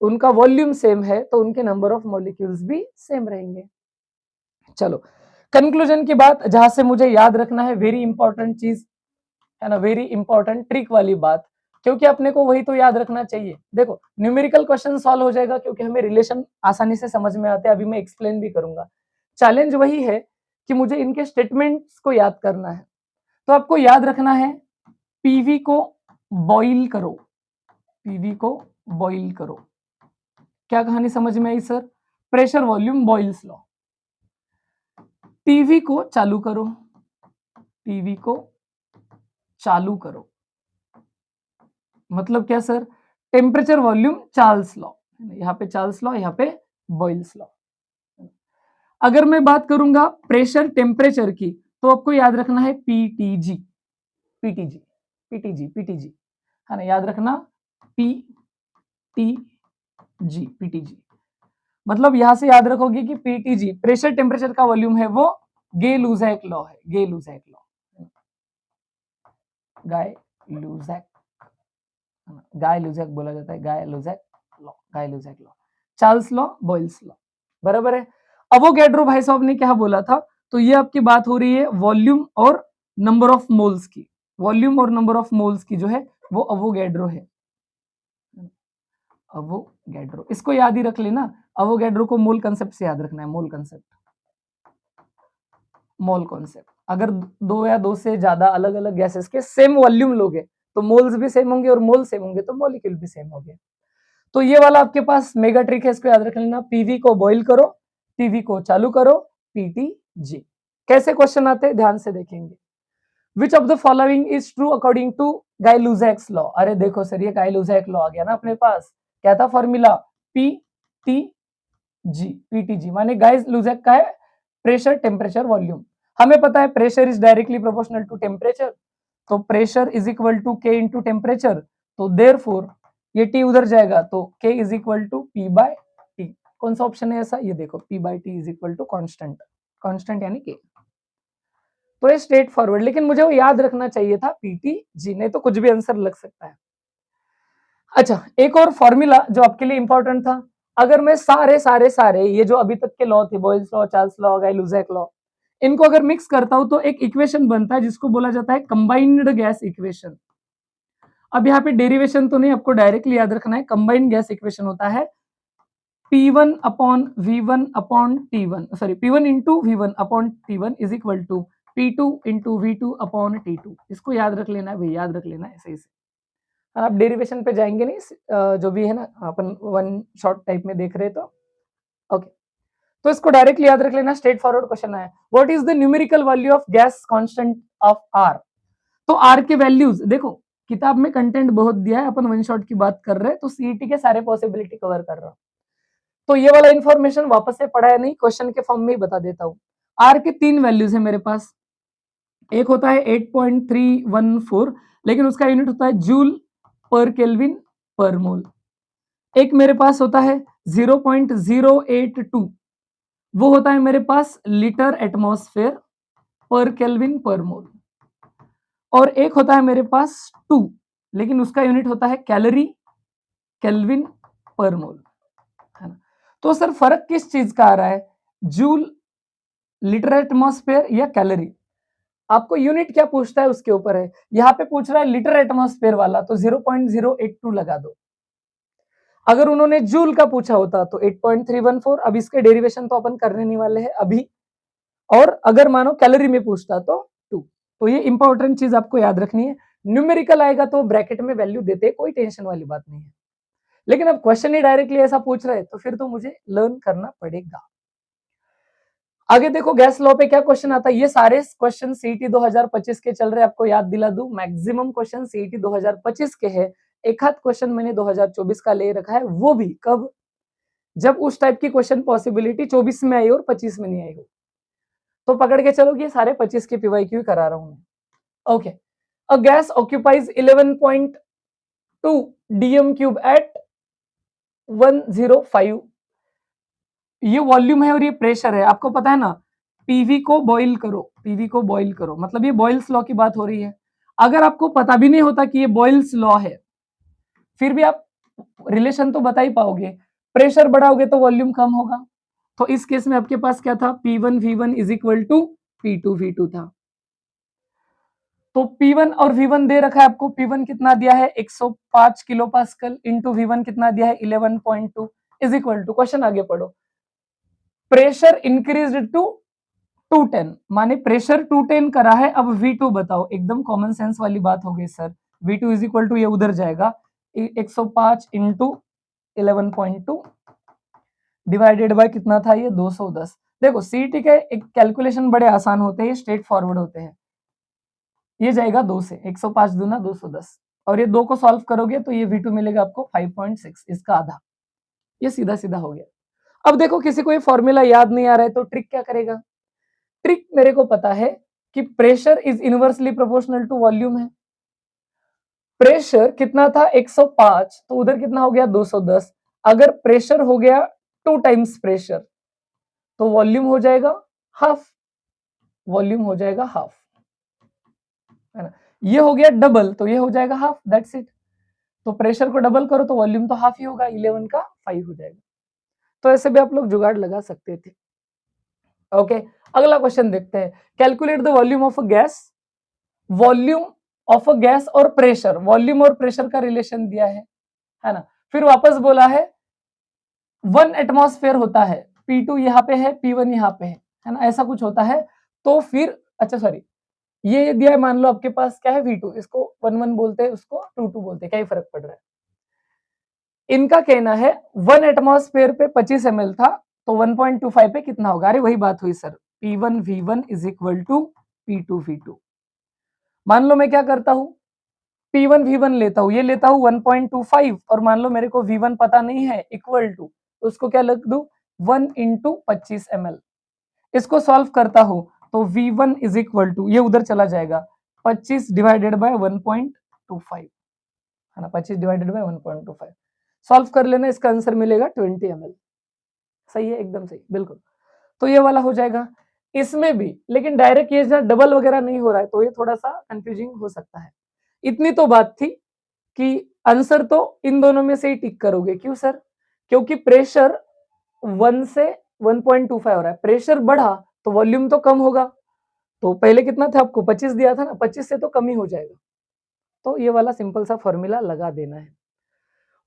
उनका वॉल्यूम सेम है तो उनके नंबर ऑफ मॉलिक्यूल्स भी सेम रहेंगे। चलो कंक्लूजन की बात, जहां से मुझे याद रखना है वेरी इंपॉर्टेंट चीज है ना, वेरी इंपॉर्टेंट ट्रिक वाली बात, क्योंकि अपने को वही तो याद रखना चाहिए। देखो न्यूमेरिकल क्वेश्चन सॉल्व हो जाएगा क्योंकि हमें रिलेशन आसानी से समझ में आते हैं, अभी मैं एक्सप्लेन भी करूंगा। चैलेंज वही है कि मुझे इनके स्टेटमेंट्स को याद करना है। तो आपको याद रखना है पीवी को बॉइल करो, पीवी को बॉइल करो। क्या कहानी समझ में आई sir? Pressure volume Boyle's law. TV को चालू करो, टीवी को चालू करो मतलब क्या sir? Temperature volume Charles law, यहाँ पे चार्ल्स लॉ, यहाँ पे बॉयल्स लॉ। अगर मैं बात करूंगा प्रेशर टेम्परेचर की तो आपको याद रखना है पीटीजी, पीटीजी, पीटीजी, पीटीजी, है ना, याद रखना पीटीजी, पीटीजी। मतलब यहां से याद रखोगे कि पीटीजी प्रेशर टेम्परेचर का वॉल्यूम है, वो गे-लुजैक लॉ है, गे-लुजैक लॉ, गाय-लुजैक, गाय-लुजैक बोला जाता है, Gay Lussac law, Gay Lussac law, Charles law, Boyle's law, बराबर है। अवोगैड्रो भाई साहब ने क्या बोला था? तो ये आपकी बात हो रही है वॉल्यूम और नंबर ऑफ मोल्स की, वॉल्यूम और नंबर ऑफ मोल्स की जो है वो अवोगैड्रो है, अवोगैड्रो। इसको याद ही रख लेना, अवोगैड्रो को मोल कंसेप्ट से याद रखना है, मोल कंसेप्ट, मोल कॉन्सेप्ट। अगर दो या दो से ज्यादा अलग अलग गैसेस के सेम वॉल्यूम लोगे तो मोल्स भी सेम होंगे और मोल सेम होंगे तो मॉलिक्यूल भी सेम होंगे। तो ये वाला आपके पास मेगा ट्रिक है, इसको याद रख लेना। पीवी को बॉइल करो, पीवी को चालू करो, पीटीजी। कैसे क्वेश्चन आते हैं ध्यान से देखेंगे। Which of the following is true according to Gay Lussac's law? अरे देखो सर ये गाय-लुजैक लॉ आ गया ना अपने पास। क्या था formula? P T G, PTG माने गाय-लुजैक का है प्रेशर टेम्परेचर वॉल्यूम। हमें पता है pressure is directly proportional to temperature, तो pressure is equal to K into temperature, तो देयरफॉर ये टी उधर जाएगा तो K is equal to P by T. कौन सा ऑप्शन है ऐसा? ये देखो P by T is equal to constant, constant यानी के। तो ये स्ट्रेट फॉरवर्ड, लेकिन मुझे वो याद रखना चाहिए था पीटी जी, नहीं तो कुछ भी आंसर लग सकता है। अच्छा एक और फॉर्मूला जो आपके लिए इंपॉर्टेंट था, अगर मैं सारे ये जो अभी तक के लॉ थे, Boyle's law, Charles law, Gay Lussac law, इनको अगर मिक्स करता हूं तो एक इक्वेशन बनता है जिसको बोला जाता है कंबाइंड गैस इक्वेशन। अब यहाँ पे डेरिवेशन तो नहीं, आपको डायरेक्टली याद रखना है। कंबाइंड गैस इक्वेशन होता है P1 upon V1 upon T1, sorry P1 into V1 upon T1 is equal to P2 into V2 upon T2। इसको याद रख लेना है भाई, याद रख लेना है ऐसे ही से। आप डेरिवेशन पे जाएंगे नहीं, जो भी है ना अपन वन शॉट टाइप में देख रहे तो ओके। तो इसको डायरेक्टली याद रख लेना, स्ट्रेट फॉरवर्ड क्वेश्चन है। What is the numerical value of gas constant of R? तो आर के वैल्यूज देखो, किताब में कंटेंट बहुत दिया है, अपन वन शॉट की बात कर रहे हैं तो सीईटी के सारे पॉसिबिलिटी कवर कर रहा हूं। तो ये वाला इंफॉर्मेशन वापस से पढ़ा है नहीं, क्वेश्चन के फॉर्म में ही बता देता हूं। आर के तीन वैल्यूज है मेरे पास, एक होता है 8.314, लेकिन उसका यूनिट होता है जूल पर केल्विन पर मोल। एक मेरे पास होता है 0.082, वो होता है मेरे पास लीटर एटमॉस्फेयर पर केल्विन पर मोल। और एक होता है मेरे पास 2, लेकिन उसका यूनिट होता है कैलोरी केल्विन पर मोल, है ना। तो सर फर्क किस चीज का आ रहा है, जूल, लीटर एटमॉस्फेयर या कैलोरी? आपको यूनिट क्या पूछता है उसके ऊपर है। यहाँ पे पूछ रहा है लीटर एटमॉस्फेयर वाला तो 0.082 लगा दो। अगर उन्होंने जूल का पूछा होता तो 8.314। अब इसके डेरिवेशन तो अपन करने नहीं वाले हैं अभी। और अगर मानो कैलोरी में पूछता तो 2। तो ये इंपॉर्टेंट चीज आपको याद रखनी है। न्यूमेरिकल आएगा तो ब्रैकेट में वैल्यू देते, कोई टेंशन वाली बात नहीं है। लेकिन अब क्वेश्चन ही डायरेक्टली ऐसा पूछ रहे तो फिर तो मुझे लर्न करना पड़ेगा। आगे देखो गैस लॉ पे क्या क्वेश्चन आता है। ये सारे क्वेश्चन सीईटी 2025 के चल रहे, आपको याद दिला दूं, मैक्सिमम क्वेश्चन सीईटी 2025 के हैं। एक आध क्वेश्चन मैंने 2024 का ले रखा है, वो भी कब, जब उस टाइप की क्वेश्चन पॉसिबिलिटी 24 में आई और 25 में नहीं आई हो। तो पकड़ के चलो कि सारे 25 के पीवाईक्यू करा रहा हूं मैं। Okay, a gas occupies 11 2 dm cube at 105। ये वॉल्यूम है और ये प्रेशर है। आपको पता है ना, पीवी को बॉईल करो, पीवी को बॉईल करो, मतलब ये बॉयल्स लॉ की बात हो रही है। अगर आपको पता भी नहीं होता कि ये बॉयल्स लॉ है, फिर भी आप रिलेशन तो बता ही पाओगे। प्रेशर बढ़ाओगे तो वॉल्यूम कम होगा। तो इस केस में आपके पास क्या था, P1 V1 is equal to P2 V2 था। तो P1 और V1 दे रखा है आपको। P1 कितना दिया है 105 किलो पास्कल इंटू V1 कितना दिया है 11.2 इज इक्वल टू, क्वेश्चन आगे पढ़ो, प्रेशर इंक्रीज टू 210, माने प्रेशर 210 करा है। अब V2 बताओ, एकदम कॉमन सेंस वाली बात हो गई sir. V2 is equal to ये उधर जाएगा 105 इंटू 11.2 डिवाइडेड बाय कितना था ये 210। देखो सीटी के एक कैलकुलेशन बड़े आसान होते हैं, स्ट्रेट फॉरवर्ड होते हैं। ये जाएगा 2 से, 105 दूना 210, और ये 2 को सॉल्व करोगे तो ये V2 मिलेगा आपको 5.6, इसका आधा। ये सीधा सीधा हो गया। अब देखो किसी को ये फॉर्मूला याद नहीं आ रहा है तो ट्रिक क्या करेगा। ट्रिक मेरे को पता है कि pressure is inversely proportional to volume है। प्रेशर कितना था 105, तो उधर कितना हो गया 210। अगर प्रेशर हो गया 2 टाइम्स प्रेशर, तो वॉल्यूम हो जाएगा हाफ, वॉल्यूम हो जाएगा हाफ, है ना। ये हो गया डबल, तो ये हो जाएगा हाफ, दैट्स इट। तो प्रेशर को डबल करो तो वॉल्यूम तो हाफ ही होगा, 11 का 5 हो जाएगा। तो ऐसे भी आप लोग जुगाड़ लगा सकते थे। ओके, अगला क्वेश्चन देखते हैं। Calculate the volume of a gas. Volume of a gas और प्रेशर, वॉल्यूम और प्रेशर का रिलेशन दिया है ना। फिर वापस बोला है 1 एटमॉस्फेयर होता है, P2 यहाँ पे है, P1 यहाँ पे है ना, ऐसा कुछ होता है। तो फिर अच्छा सॉरी, ये दिया है, मान लो आपके पास क्या है V2, इसको 1 बोलते हैं, उसको 2 बोलते हैं, क्या ही फर्क पड़ रहा है। इनका कहना है 1 एटमॉस्फेयर पे 25 ml था, तो 1.25 पे कितना होगा। अरे वही बात हुई sir, P1 V1 is equal to P2 V2। मान लो मैं क्या करता हूं, P1 V1 लेता हूं, ये लेता हूं 1.25, और मान लो मेरे को V1 पता नहीं है, इक्वल टू, तो उसको क्या लिख दूं 1 इंटू 25 ml। इसको सॉल्व करता हूं तो V1 इज इक्वल टू, ये उधर चला जाएगा 25 डिवाइडेड बाय 1.25, है ना, 25 डिवाइडेड बाय 1.25। सॉल्व कर लेना, इसका आंसर मिलेगा 20 ml। सही है, एकदम सही, बिल्कुल। तो ये वाला हो जाएगा इसमें भी, लेकिन डायरेक्ट ये डबल वगैरह नहीं हो रहा है, तो ये थोड़ा सा कंफ्यूजिंग हो सकता है। इतनी तो बात थी कि आंसर तो इन दोनों में से ही टिक करोगे। क्यों सर, क्योंकि प्रेशर 1 से 1.25 हो रहा है, प्रेशर बढ़ा तो वॉल्यूम तो कम होगा। तो पहले कितना था आपको 25 दिया था ना, 25 से तो कम ही हो जाएगा। तो ये वाला सिंपल सा फॉर्मूला लगा देना है।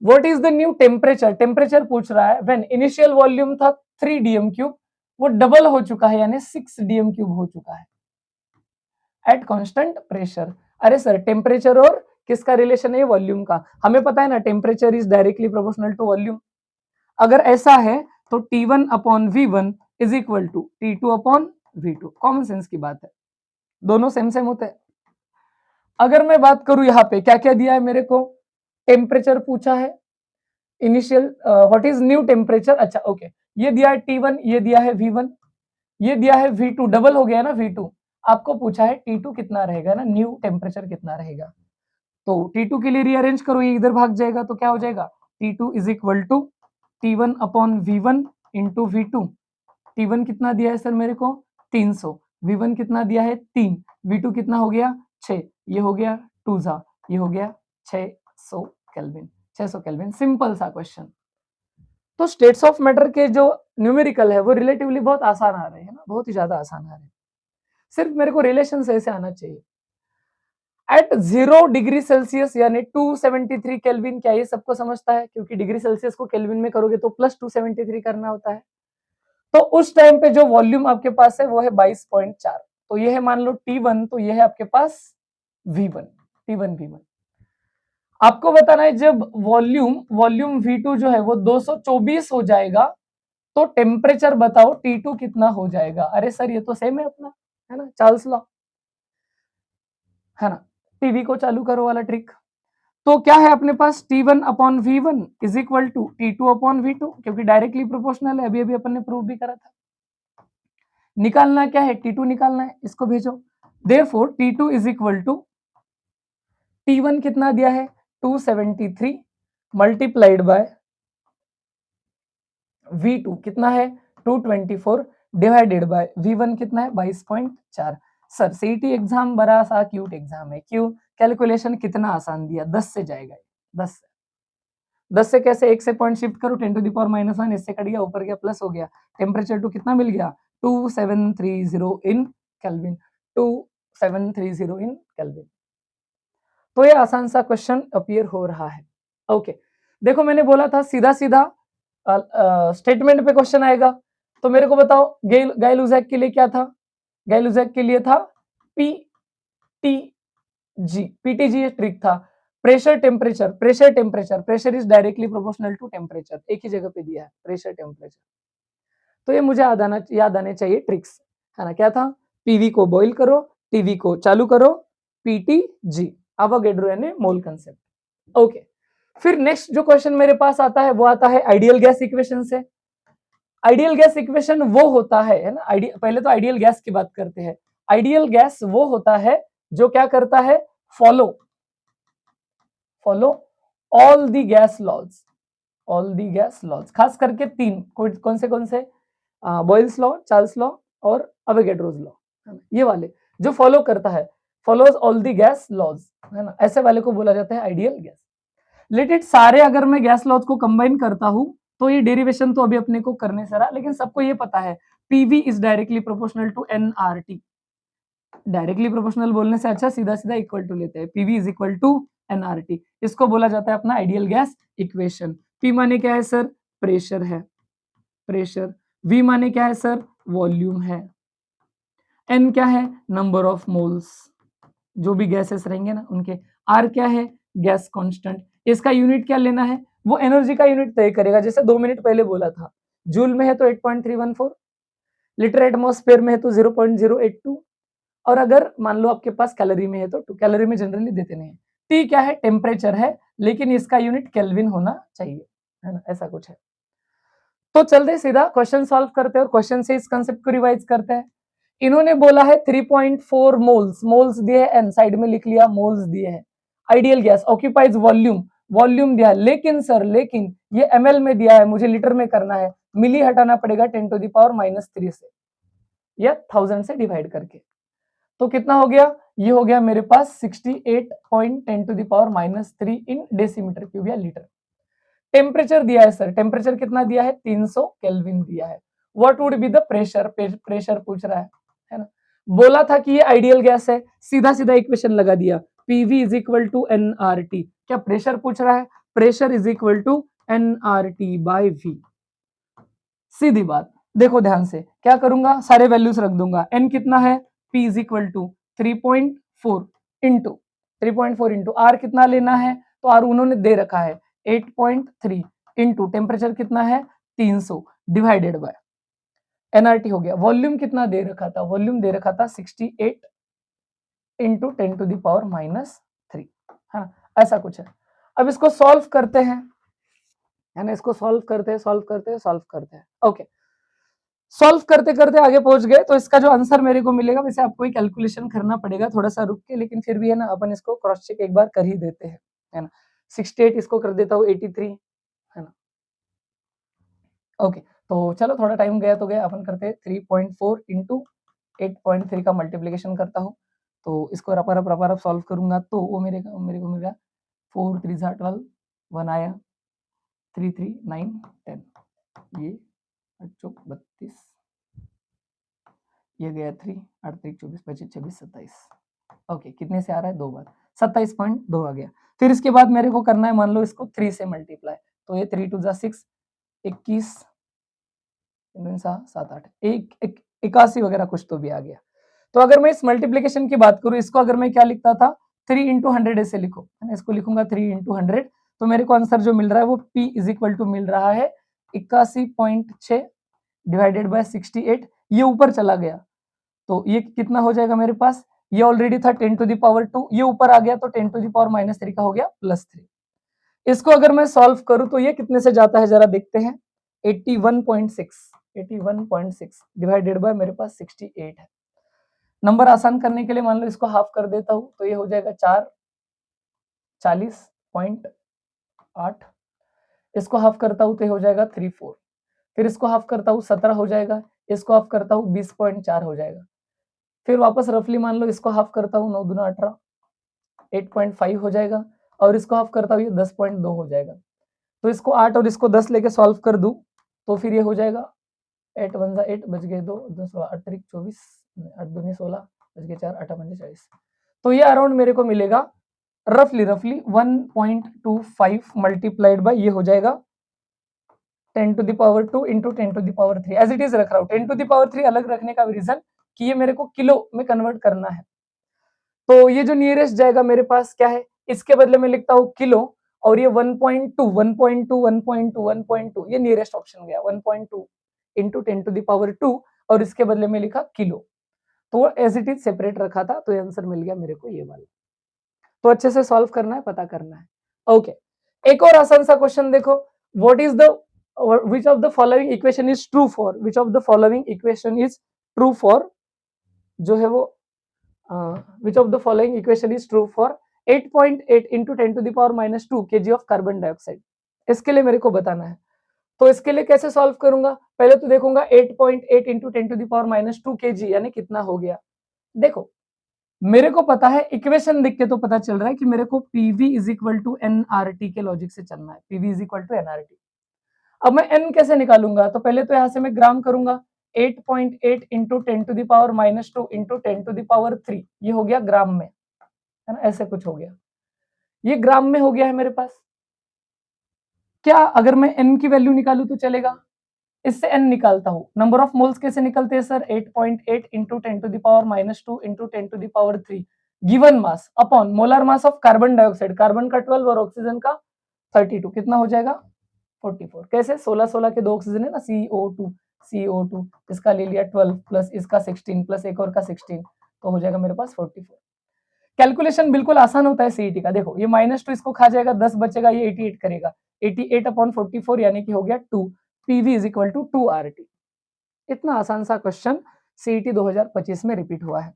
What is the new temperature, temperature पूछ रहा है। व्हेन इनिशियल वॉल्यूम था 3 dm क्यूब, वो डबल हो चुका है, यानी 6 dm क्यूब हो चुका है एट कांस्टेंट प्रेशर। अरे सर, टेम्परेचर और किसका रिलेशन है, वॉल्यूम का। हमें पता है ना, temperature is directly proportional to volume. अगर ऐसा है तो T1 upon V1 is equal to T2 upon V2। Common sense की बात है, दोनों सेम सेम होते हैं। अगर मैं बात करूं यहाँ पे क्या क्या दिया है मेरे को, टेम्परेचर पूछा है, initial what is new temperature, अच्छा ओके, ये दिया है T1, ये दिया है V1, ये दिया है V2, डबल हो गया ना V2। आपको पूछा है T2 कितना रहेगा ना, न्यू टेम्परेचर कितना रहेगा। तो T2 के लिए रीअरेंज करो, ये इधर भाग जाएगा, तो क्या हो जाएगा T2 is equal to T1 upon V1 into V2। T1 कितना दिया है सर मेरे को 300, V1 कितना दिया है 3, V2 कितना हो गया 6, ये हो गया 2 जा, ये हो गया 600 केल्विन, 600 केल्विन। सिंपल सा क्वेश्चन। तो स्टेट्स ऑफ मैटर के जो न्यूमेरिकल है वो रिलेटिवली बहुत आसान आ रहे हैं ना, बहुत ही ज्यादा आसान आ रहे हैं। सिर्फ मेरे को रिलेशन से ऐसे आना चाहिए। एट 0 डिग्री सेल्सियस यानी 273 केल्विन, क्या ये सबको समझता है, क्योंकि डिग्री सेल्सियस को केल्विन में करोगे तो प्लस 273 करना होता है। तो उस टाइम पे जो वॉल्यूम आपके पास है वो है 22.4, तो ये है मान लो T1, तो ये है आपके पास V1, T1 V1। आपको बताना है जब वॉल्यूम V2 जो है वो 224 हो जाएगा तो टेम्परेचर बताओ T2 कितना हो जाएगा। अरे सर ये तो सेम है अपना, है ना, चार्ल्स लॉ, है ना। टीवी को चालू करो वाला ट्रिक। तो क्या है अपने पास T1 upon V1 is equal to T2 upon V2, क्योंकि डायरेक्टली प्रोपोर्शनल है, अभी अभी अपन ने प्रूव भी करा था। निकालना क्या है, T2 निकालना है, इसको भेजो। Therefore T2 is equal to T1 कितना दिया है 273 मल्टीप्लाइड बाय V2 कितना है 224 डिवाइडेड बाय V1 कितना है 22.4। सर सीईटी एग्जाम बड़ा सा क्यूट एग्जाम है, क्यों? कैलकुलेशन कितना आसान दिया, 10 से जाएगा, 10 से कैसे, 1 से पॉइंट शिफ्ट करो 10 टू द पावर -1, इससे कट गया, ऊपर गया प्लस हो गया। टेम्परेचर टू कितना मिल गया 2730 इन केल्विन, 2730 इन केल्विन। तो ये आसान सा क्वेश्चन अपीयर हो रहा है। ओके, देखो मैंने बोला था सीधा सीधा स्टेटमेंट पे क्वेश्चन आएगा। तो मेरे को बताओ गाइलुजैक के लिए क्या था? गाइलुजैक के लिए था पीटीजी। पीटीजी ट्रिक था, pressure temperature, pressure temperature, pressure is directly proportional to temperature, एक ही जगह पे दिया है प्रेशर टेम्परेचर। तो ये मुझे याद आने चाहिए ट्रिक्स, है ना? क्या था? पीवी को बॉइल करो, टीवी को चालू करो, पीटीजी, अवोगाड्रो यानी मोल कंसेप्ट। ओके, फिर नेक्स्ट जो क्वेश्चन मेरे पास आता है वो आता है आइडियल गैस इक्वेशन से। आइडियल गैस इक्वेशन वो होता है ना, पहले तो आइडियल गैस की बात करते हैं। आइडियल गैस वो होता है जो क्या करता है, follow all the gas laws, all the gas laws, खास करके तीन, कौन से बॉयल्स लॉ, चार्ल्स लॉ और अवोगाड्रोस लॉ, ये वाले जो फॉलो करता है, follows all the gas laws, है ना, ऐसे वाले को बोला जाता है आइडियल गैस। लेट सारे अगर मैं गैस लॉज को कंबाइन करता हूं तो ये डेरिवेशन तो अभी अपने को करने से रहा, लेकिन सबको ये पता है PV is directly proportional to NRT. Directly proportional बोलने से अच्छा सीधा सीधा इक्वल टू लेते हैं, PV is equal to NRT. इसको बोला जाता है अपना आइडियल गैस इक्वेशन। पी माने क्या है सर? प्रेशर है, प्रेशर। वी माने क्या है सर? वॉल्यूम है। एन क्या है? नंबर ऑफ मोल्स, जो भी गैसेस रहेंगे ना उनके। आर क्या है? Gas constant. इसका यूनिट क्या लेना है? वो एनर्जी का यूनिट तय करेगा, जैसे 2 मिनट पहले बोला था। जूल में है तो 8.314, लीटर एटमॉस्फेयर में है तो 0.082, और अगर मान लो आपके पास कैलोरी में है तो 2। कैलोरी में जनरली देते नहीं है। टी क्या है? टेम्परेचर है, लेकिन इसका यूनिट केल्विन होना चाहिए, है ना, ऐसा कुछ है। तो चलते सीधा क्वेश्चन सॉल्व करते हैं और क्वेश्चन से इस कंसेप्ट को रिवाइज करते हैं। इन्होंने बोला है 3.4 मोल्स, मोल्स दिए है, एन साइड में लिख लिया, मोल्स दिए हैं। Ideal gas occupies volume, volume दिया, लेकिन सर लेकिन ये ml में दिया है, मुझे लीटर में करना है, मिली हटाना पड़ेगा 10 टू द पावर -3 से या 1000 से डिवाइड करके। तो कितना हो गया? ये हो गया मेरे पास 68.10 to the power -3 in decimetre cube या लीटर। टेम्परेचर दिया है सर, टेम्परेचर कितना दिया है? 300 केल्विन दिया है। What would be the pressure? Pressure पूछ रहा है ना। बोला था कि ये आइडियल गैस है, सीधा सीधा इक्वेशन लगा दिया, PV is equal to NRT. क्या प्रेशर पूछ रहा है? Pressure is equal to NRT by V. सीधी बात, देखो ध्यान से क्या करूंगा, सारे वैल्यूज रख दूंगा। एन कितना है? P is equal to 3.4 into 3.4 into R कितना लेना है? तो आर उन्होंने दे रखा है 8.3 इंटू टेम्परेचर कितना है 300 डिवाइडेड बाय एनआरटी हो गया। वॉल्यूम कितना दे रखा था? वॉल्यूम दे रखा था 68 इंटू 10 टू द पावर -3, है ना, ऐसा कुछ है। अब इसको सॉल्व करते हैं, है ना, इसको सॉल्व करते हैं। ओके, सॉल्व करते करते आगे पहुंच गए तो इसका जो आंसर मेरे को मिलेगा, वैसे आपको ही कैलकुलेशन करना पड़ेगा थोड़ा सा रुक के, लेकिन फिर भी है ना अपन इसको क्रॉस चेक एक बार कर ही देते हैं, है ना। 68 इसको कर देता हूँ 83, है ना। ओके, तो चलो थोड़ा टाइम गया तो गया, अपन करते हैं 3.4 इंटू 8.3 का मल्टीप्लीकेशन करता हूँ। तो इसको रपा सॉल्व करूंगा तो वो मेरे को मिलेगा 4 3 12, 1 आया, 3 3 9 10, ये 32, ये गया 3 8 3 24 25 26 27। ओके, कितने से आ रहा है? 2 बार, 27.2 आ गया। फिर इसके बाद मेरे को करना है, मान लो इसको 3 से मल्टीप्लाई, तो ये 3 2 6 21 7 8 81 वगैरह कुछ तो भी आ गया। तो अगर मैं इस मल्टीप्लीकेशन की बात करूं, इसको अगर मैं क्या लिखता था 3 इंटू 100 ऐसे लिखो, है ना, इसको लिखूंगा 3 इंटू 100, तो मेरे को आंसर जो मिल रहा है वो P इज इक्वल टू मिल रहा है 81.6 डिवाइडेड बाय 68। ये ऊपर चला गया तो ये कितना हो जाएगा मेरे पास? ये ऑलरेडी था 10 टू द पावर 2, ये ऊपर आ गया तो 10 टू द पावर -3 का हो गया +3। इसको अगर मैं सॉल्व करूं तो ये कितने से जाता है जरा देखते हैं, 81.6 डिवाइडेड बाय मेरे पास 68 है। नंबर आसान करने के लिए मान लो इसको हाफ कर देता हूं, तो ये हो जाएगा 4 40 0.8, इसको हाफ करता हूँ तो हो जाएगा 3.4, फिर इसको हाफ करता हूँ 17 हो जाएगा, इसको हाफ करता हूँ 20.4 हो जाएगा, फिर वापस रफली मान लो इसको हाफ करता हूँ 9 दूना 18, 8.5 हो जाएगा, और इसको हाफ करता हूँ ये 10.2 हो जाएगा। तो इसको 8 और इसको 10 लेके सॉल्व कर दूं तो फिर ये हो जाएगा 8 1 जा 8 बच गए 2 10 16 8 3 24 8 दूनी 16 बच गए 4 8 5 40। तो ये अराउंड मेरे को मिलेगा रफली 1.25 मल्टीप्लाइड बाय ये हो जाएगा 10 to the power 2 into 10 to the power 3 as it is रख रहा हूँ। 10 to the power 3 अलग रखने का रीजन कि ये मेरे को किलो में कन्वर्ट करना है। तो ये जो नियरेस्ट जाएगा मेरे पास क्या है, इसके बदले में लिखता हूँ किलो, और ये 1.2 1.2 1.2 1.2 ये नियरेस्ट ऑप्शन गया 1.2 इंटू 10 टू द पावर 2, और इसके बदले में लिखा किलो, तो वो एज इट इज सेपरेट रखा था, तो ये आंसर मिल गया मेरे को ये वाला। तो अच्छे से सॉल्व करना है, पता करना है। ओके, एक और आसान सा क्वेश्चन देखो, what is the which of the following equation is true for, which of the following equation is true for, जो है वो which of the following equation is true for 8.8 into 10 to the power minus 2 kg of carbon dioxide। इसके लिए मेरे को बताना है, तो इसके लिए कैसे सॉल्व करूंगा, पहले तो देखूंगा 8.8 into 10 to the power minus 2 kg यानी कितना हो गया। देखो मेरे को पता है, इक्वेशन देख के तो पता चल रहा है कि मेरे को PV is equal to NRT के लॉजिक से चलना है, PV is equal to NRT. अब मैं एन कैसे निकालूंगा, तो पहले तो यहां से मैं ग्राम करूंगा, 8.8 into 10 to the power minus 2 into 10 to the power 3, ये हो गया ग्राम में, है ना, ऐसे कुछ हो गया, ये ग्राम में हो गया है मेरे पास। क्या अगर मैं एन की वैल्यू निकालू तो चलेगा, इससे एन निकालता हूं। नंबर ऑफ मोल्स कैसे निकलते हैं sir, 8.8 into 10 to the power minus 2 into 10 to the power 3 given mass upon molar mass of carbon dioxide, carbon का 12 और ऑक्सीजन का 32, कितना हो जाएगा 44। कैसे, 16 16 के 2 ऑक्सीजन है ना, CO2 इसका ले लिया 12 प्लस इसका 16 प्लस एक और का 16, तो हो जाएगा मेरे पास 44। कैलकुलेशन बिल्कुल आसान होता है सीईटी का, देखो ये -2 इसको खा जाएगा, 10 बचेगा, ये 88 करेगा, 88 अपॉन 44 यानी कि हो गया 2, PV is equal to 2 RT. इतना आसान सा क्वेश्चन सीईटी 2025 में रिपीट हुआ है।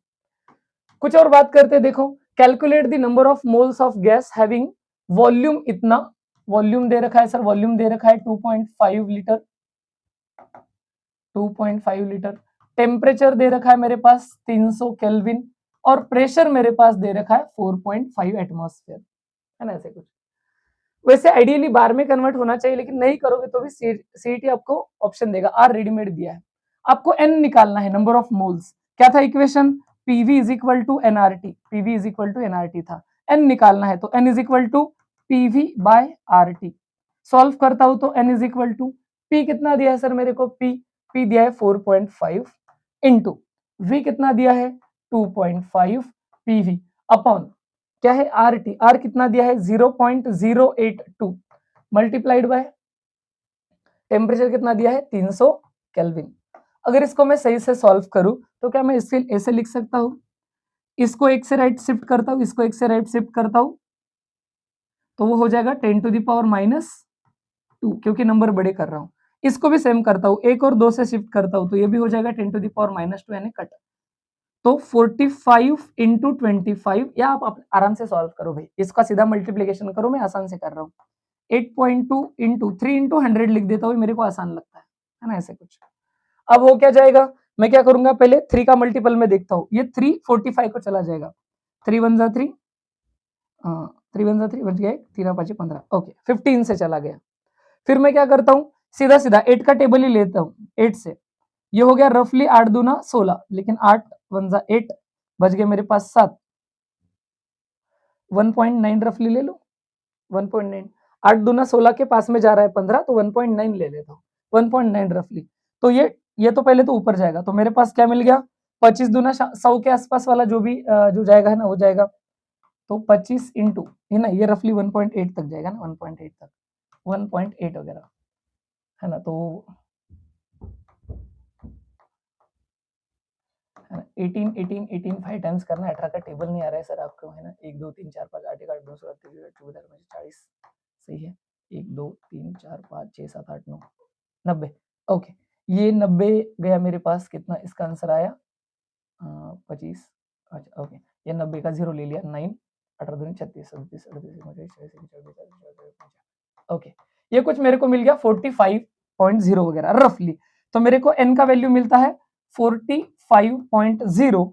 कुछ और बात करते हैं, देखो calculate the number of moles of gas having volume इतना, वॉल्यूम दे रखा है सर, वॉल्यूम दे रखा है 2.5 लीटर, 2.5 लीटर, टेम्परेचर दे रखा है मेरे पास 300 केल्विन, और प्रेशर मेरे पास दे रखा है 4.5 एटमॉस्फेयर, है ना, ऐसे कुछ। वैसे आइडियली बार में कन्वर्ट होना चाहिए, लेकिन नहीं करोगे तो भी सीईटी आपको ऑप्शन देगा, आर रेडीमेड दिया है, आपको एन निकालना है, नंबर ऑफ मोल्स। क्या था equation, PV is equal to NRT, PV is equal to NRT था, एन निकालना है तो N is equal to PV by RT. Solve करता हूं तो N is equal to, P कितना दिया है सर मेरे को, पी दिया है 4.5 इंटू वी कितना दिया है 2.5 पीवी अपॉन क्या है आर टी, आर कितना दिया है 0.082 मल्टीप्लाइड बाय टेम्परेचर कितना दिया है 300 केल्विन। अगर इसको मैं सही से सॉल्व करूं तो क्या मैं इसके ऐसे लिख सकता हूं, इसको एक से राइट शिफ्ट करता हूं, इसको एक से राइट शिफ्ट करता हूं, तो वो हो जाएगा 10 टू द पावर -2, क्योंकि नंबर बड़े कर रहा हूं। इसको भी सेम करता हूं, एक और 2 से शिफ्ट करता हूं, तो ये भी हो जाएगा 10 टू द पावर -2 यानी कट, तो 45 इंटू 25, या आप आराम से सॉल्व करो भाई, इसका सीधा मल्टीप्लीकेशन करो, मैं आसान से कर रहा हूँ। 8.2 इंटू 3 इंटू 100 लिख देता हूँ, मेरे को आसान लगता है ना, ऐसे कुछ। अब हो क्या जाएगा, मैं क्या करूंगा, पहले 3 का मल्टीपल में देखता हूँ, ये 3 45 को चला जाएगा, 3 1 जा 3, 3 1 जा 3 बच गया, 3 5 15, ओके 15 से चला गया। फिर मैं क्या करता हूँ, सीधा सीधा 8 का टेबल ही लेता हूँ, 8 से ये हो गया रफली 8 दूना 16, लेकिन 8 1 जा 8 बच गए मेरे पास 7, 1.9 रफली ले लो, 1.9, 8 दूना 16 के पास में जा रहा है 15, तो 1.9 ले लेता हूँ, 1.9 रफली। तो ये तो पहले तो ऊपर जाएगा, तो मेरे पास क्या मिल गया, 25 दूना 100 के आसपास वाला जो भी जो जाएगा है ना, वो जाएगा, तो 25 इंटू ये ना, ये रफली 1.8 तक जाएगा ना, 1.8 तक, 1.8 वगैरह, है ना, तो 18 18 18 5 टाइम्स करना है, 18 का टेबल नहीं आ रहा है सर आपको, है ना, 1 2 3 4 5 8 8 2 16 40, सही है, 1 2 3 4 5 6 7 8 9 90, ओके, ये 90 गया मेरे पास, कितना इसका आंसर आया 25, अच्छा ओके, ये 90 का 0 ले लिया 9, 18 दूनी 36, 37, 38, 39, 40, ओके, ये कुछ मेरे को मिल गया 45.0 वगैरह रफली। तो मेरे को n का वैल्यू मिलता है 45.0,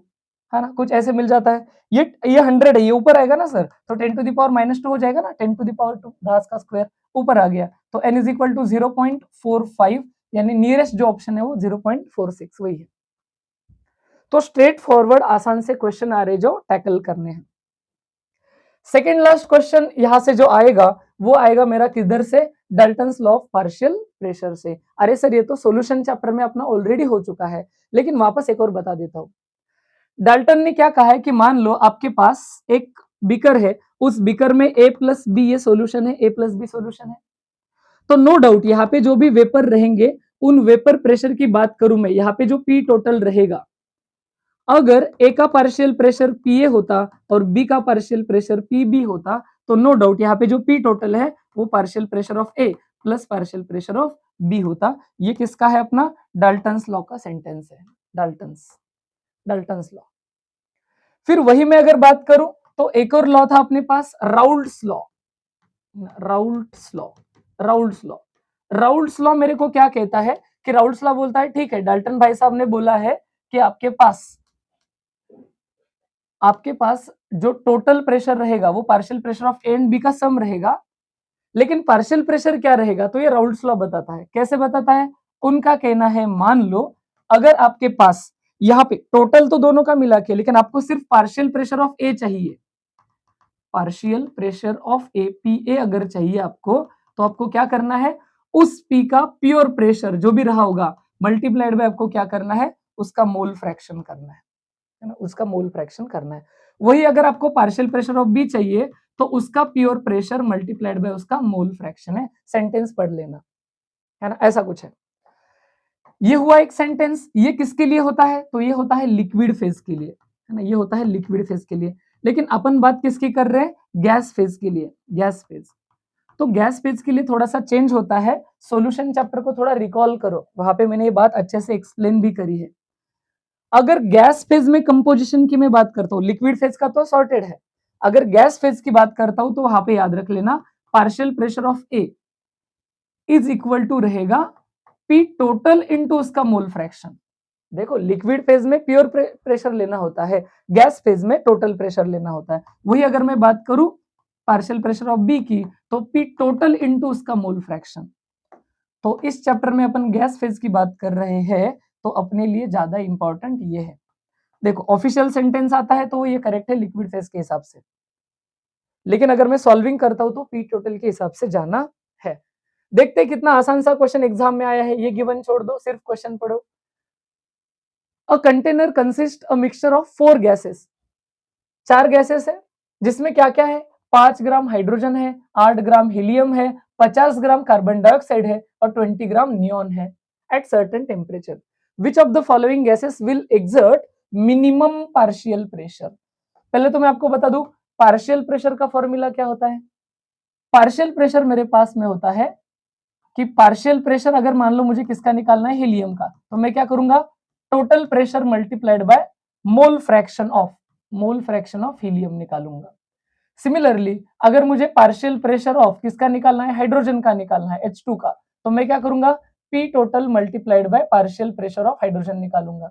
है ना, कुछ ऐसे मिल जाता है। ये 100 है, ये ऊपर आएगा ना सर, तो 10 टू द पावर -2 हो जाएगा ना, 10 टू द पावर 2 10 का स्क्वायर ऊपर आ गया, तो n इज इक्वल टू 0.45, यानी नियरेस्ट जो ऑप्शन है वो 0.46 वही है। तो स्ट्रेट फॉरवर्ड आसान से क्वेश्चन आ रहे जो टैकल करने हैं। सेकेंड लास्ट क्वेश्चन यहां से जो आएगा वो आएगा मेरा किधर से, Dalton's law of partial pressure से। अरे सर ये तो सॉल्यूशन चैप्टर में अपना ऑलरेडी हो चुका है, लेकिन वापस एक और बता देता हूं। डाल्टन ने क्या कहा है कि मान लो आपके पास एक बीकर है, उस बीकर में a प्लस बी ये सॉल्यूशन है, a प्लस बी सॉल्यूशन है, तो नो डाउट यहाँ पे जो भी वेपर रहेंगे उन वेपर प्रेशर की बात करूं मैं, यहाँ पे जो पी टोटल रहेगा, अगर ए का पार्शियल प्रेशर पी ए होता और बी का पार्शियल प्रेशर पी बी होता, तो नो डाउट यहाँ पे जो पी टोटल है वो partial pressure of A plus partial pressure of B होता। ये किसका है, अपना डाल्टन्स लॉ का सेंटेंस है, डाल्टन्स लॉ। फिर वही मैं अगर बात करूं तो एक और लॉ था अपने पास, राउल्ट्स लॉ। राउल्ट्स लॉ मेरे को क्या कहता है कि राउल्ट्स लॉ बोलता है ठीक है, डाल्टन भाई साहब ने बोला है कि आपके पास जो टोटल प्रेशर रहेगा वो partial pressure of A and B का सम रहेगा, लेकिन पार्शियल प्रेशर क्या रहेगा, तो ये राउल्ट्स लॉ बताता है। कैसे बताता है, उनका कहना है मान लो अगर आपके पास यहाँ पे टोटल तो दोनों का मिला के, लेकिन आपको सिर्फ पार्शियल प्रेशर ऑफ ए चाहिए, partial pressure of A P A अगर चाहिए आपको, तो आपको क्या करना है, उस पी का प्योर प्रेशर जो भी रहा होगा मल्टीप्लाइड बाय आपको क्या करना है, उसका मोल फ्रैक्शन करना है ना, उसका मोल फ्रैक्शन करना है। वही अगर आपको पार्शियल प्रेशर ऑफ बी चाहिए तो उसका प्योर प्रेशर मल्टीप्लाइड बाय उसका मोल फ्रैक्शन है। सेंटेंस पढ़ लेना, है ना, ऐसा कुछ है। ये हुआ एक सेंटेंस, ये किसके लिए होता है, तो ये होता है लिक्विड फेज के लिए, है ना, ये होता है लिक्विड फेज के लिए। लेकिन अपन बात किसकी कर रहे हैं, गैस फेज के लिए, गैस फेज। तो गैस फेज के लिए थोड़ा सा चेंज होता है, सॉल्यूशन चैप्टर को थोड़ा रिकॉल करो, वहां पे मैंने ये बात अच्छे से एक्सप्लेन भी करी है। अगर गैस फेज में कंपोजिशन की मैं बात करता हूँ, लिक्विड फेज का तो सॉर्टेड है, अगर गैस फेज की बात करता हूं तो वहां पे याद रख लेना partial pressure of A is equal to रहेगा पी टोटल इनटू उसका मोल फ्रैक्शन। देखो लिक्विड फेज में प्योर प्रेशर लेना होता है, गैस फेज में टोटल प्रेशर लेना होता है। वही अगर मैं बात करूं पार्शियल प्रेशर ऑफ बी की, तो पी टोटल इनटू उसका मोल फ्रैक्शन। तो इस चैप्टर में अपन गैस फेज की बात कर रहे हैं, तो अपने लिए ज्यादा इंपॉर्टेंट ये है। देखो ऑफिशियल सेंटेंस आता है तो ये करेक्ट है लिक्विड फेज के हिसाब से, लेकिन अगर मैं सॉल्विंग करता हूं तो पी टोटल के हिसाब से जाना है। देखते हैं कितना आसान सा क्वेश्चन एग्जाम में आया है, ये गिवन छोड़ दो, सिर्फ क्वेश्चन पढ़ो। A container consist a mixture of 4 gases, 4 gases है जिसमें क्या क्या है, 5 ग्राम हाइड्रोजन है, 8 ग्राम हीलियम है, 50 ग्राम कार्बन डाइऑक्साइड है और 20 ग्राम नियॉन है at certain temperature. Which of the following gases will exert minimum partial pressure. पहले तो मैं आपको बता दूं पार्शियल प्रेशर का फॉर्मूला क्या होता है। पार्शियल प्रेशर मेरे पास में होता है कि पार्शियल प्रेशर अगर मान लो मुझे किसका निकालना है, हीलियम का, तो मैं क्या करूंगा, total pressure multiplied by mole fraction of helium निकालूंगा। सिमिलरली अगर मुझे पार्शियल प्रेशर ऑफ किसका निकालना है, हाइड्रोजन का निकालना है, H2 का, तो मैं क्या करूंगा, P total multiplied by partial pressure of hydrogen निकालूंगा।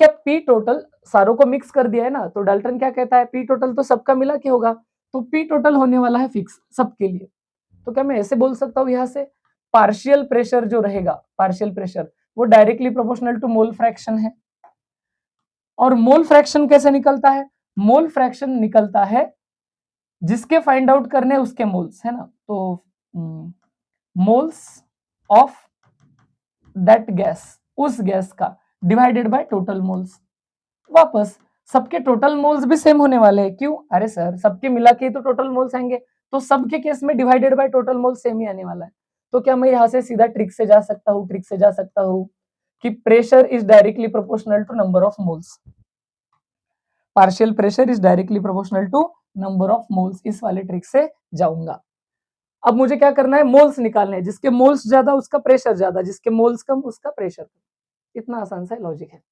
क्या पी टोटल सारों को मिक्स कर दिया है ना, तो डाल्टन क्या कहता है, पी टोटल तो सबका मिला के होगा, तो पी टोटल होने वाला है फिक्स सबके लिए। तो क्या मैं ऐसे बोल सकता हूं यहां से पार्शियल प्रेशर जो रहेगा, पार्शियल प्रेशर वो directly proportional to mole fraction है। और मोल फ्रैक्शन कैसे निकलता है, मोल फ्रैक्शन निकलता है जिसके फाइंड आउट करने उसके मोल्स, है ना, तो मोल्स ऑफ दैट गैस, उस गैस का डिवाइडेड बाय टोटल मोल्स। वापस सबके टोटल मोल्स भी सेम होने वाले हैं, क्यों, अरे सर सबके मिला के तो टोटल मोल्स आएंगे, तो सबके केस में divided by total moles same ही आने वाला है। तो क्या मैं यहां से सीधा ट्रिक से जा सकता हूं कि pressure is directly proportional to number of moles, partial pressure is directly proportional to number of moles, इस वाले ट्रिक से जाऊंगा। अब मुझे क्या करना है, मोल्स निकालने हैं, जिसके मोल्स ज्यादा उसका प्रेशर ज्यादा, जिसके मोल्स कम उसका प्रेशर कम। इतना आसान सा लॉजिक है।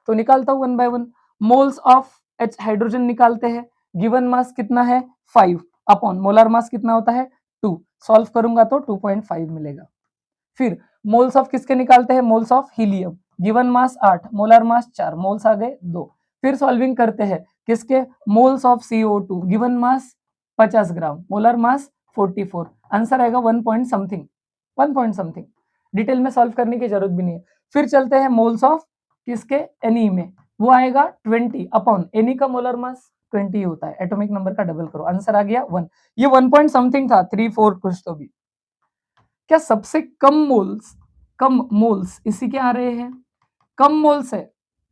तो निकालता हूं one by one. Moles of H hydrogen निकालते हैं, गिवन मास कितना है 5 अपॉन मोलर मास कितना होता है 2, सॉल्व करूंगा तो 2.5 मिलेगा। फिर मोल्स ऑफ किसके निकालते हैं, moles of helium, given mass 8, molar mass 4, moles आ गए 2। फिर सॉल्विंग करते हैं किसके, moles of CO2, given mass 50 gram, molar mass 44, answer आएगा 1 point something, 1 point something, detail में सॉल्व करने की जरूरत भी नहीं है। फिर चलते हैं मोल्स ऑफ किसके, Ne में, वो आएगा 20 अपॉन Ne का मोलर मास 20 होता है, एटॉमिक नंबर का डबल करो, आंसर आ गया 1। ये 1 पॉइंट समथिंग था, 3 4 कुछ तो भी। क्या सबसे कम मोल्स इसी के आ रहे हैं, कम मोल्स है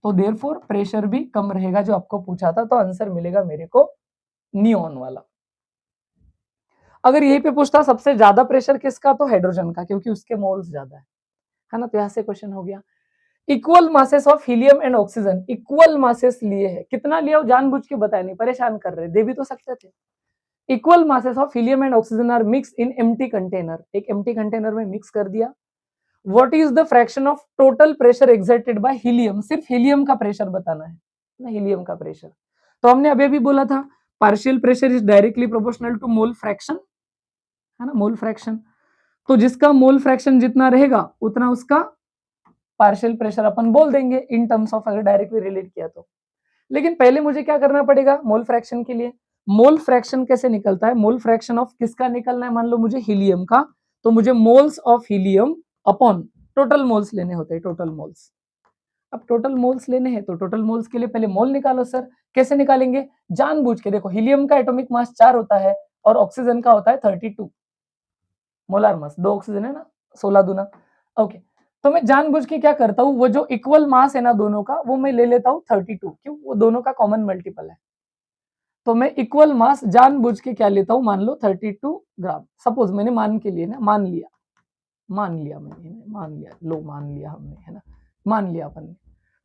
तो देयरफॉर प्रेशर भी कम रहेगा, जो आपको पूछा था, तो आंसर मिलेगा मेरे को नियॉन वाला। अगर यहीं पे पूछता सबसे ज्यादा प्रेशर किसका, तो हाइड्रोजन का, क्योंकि उसके मोल्स ज्यादा है ना, तो यहां से क्वेश्चन हो गया। Equal masses of helium and oxygen, equal masses लिए है, कितना लिया जानबूझ के बताया नहीं, परेशान कर रहे, दे भी तो सकते थे। Equal masses of helium and oxygen are mix in empty container, एक एम्प्टी कंटेनर में मिक्स कर दिया। What is the fraction of total pressure exerted by helium, सिर्फ हीलियम का प्रेशर बताना है ना, हीलियम का प्रेशर। तो हमने अभी भी बोला था partial pressure is directly proportional to mole fraction, है ना, मोल फ्रैक्शन। तो जिसका मोल फ्रैक्शन जितना रहेगा उतना उसका पार्शियल प्रेशर अपन बोल देंगे इन टर्म्स ऑफ, अगर डायरेक्टली रिलेट किया तो। लेकिन पहले मुझे क्या करना पड़ेगा मोल फ्रैक्शन के लिए, मोल फ्रैक्शन कैसे निकलता है, मोल फ्रैक्शन ऑफ किसका निकलना है, मान लो मुझे हीलियम का, तो मुझे moles of helium upon total moles लेने होते हैं, टोटल मोल्स। अब टोटल मोल्स लेने हैं तो टोटल मोल्स के लिए पहले मोल निकालो सर, कैसे निकालेंगे, जानबूझ के देखो, हीलियम का एटॉमिक मास 4 होता है और ऑक्सीजन का होता है 32 मोलार मास, 2 ऑक्सीजन है ना, 16 दूना, ओके। तो मैं जानबूझ के क्या करता हूँ, वो जो इक्वल मास है ना दोनों का, वो मैं ले लेता हूँ 32, क्यों, वो दोनों का कॉमन मल्टीपल है। तो मैं इक्वल मास जानबूझ के क्या लेता हूँ, मान लो 32 ग्राम, सपोज मैंने मान के लिए ना, मान लिया मैंने, मान लिया, लो मान लिया हमने, है ना, मान लिया अपन ने।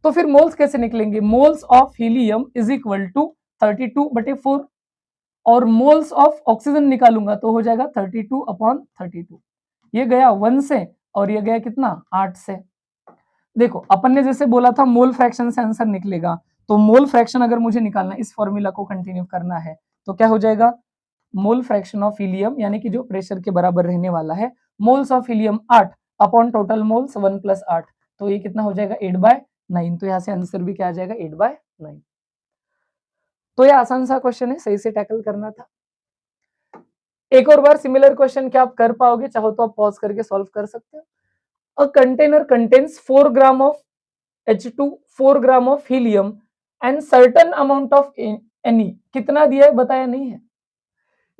तो फिर मोल्स कैसे निकलेंगे, moles of helium is equal to 32/4, और मोल्स ऑफ ऑक्सीजन निकालूंगा तो हो जाएगा 32/32, ये गया 1 से और ये गया कितना 8 से। देखो अपन ने जैसे बोला था मोल फ्रैक्शन से आंसर निकलेगा, तो मोल फ्रैक्शन अगर मुझे निकालना, इस फॉर्मूला को कंटिन्यू करना है, तो क्या हो जाएगा, मोल फ्रैक्शन ऑफ हीलियम यानी कि जो प्रेशर के बराबर रहने वाला है, moles of helium 8 upon total moles 1 + 8, तो ये कितना हो जाएगा 8/9, तो यहाँ से आंसर भी क्या आ जाएगा 8/9। तो ये आसान सा क्वेश्चन है, सही से टैकल करना था। एक और बार सिमिलर क्वेश्चन क्या आप कर पाओगे, चाहो तो आप पॉज करके सॉल्व कर सकते हो। A container contains 4 gram of H2, 4 gram of helium and certain amount of Ne, कितना दिया है बताया नहीं है,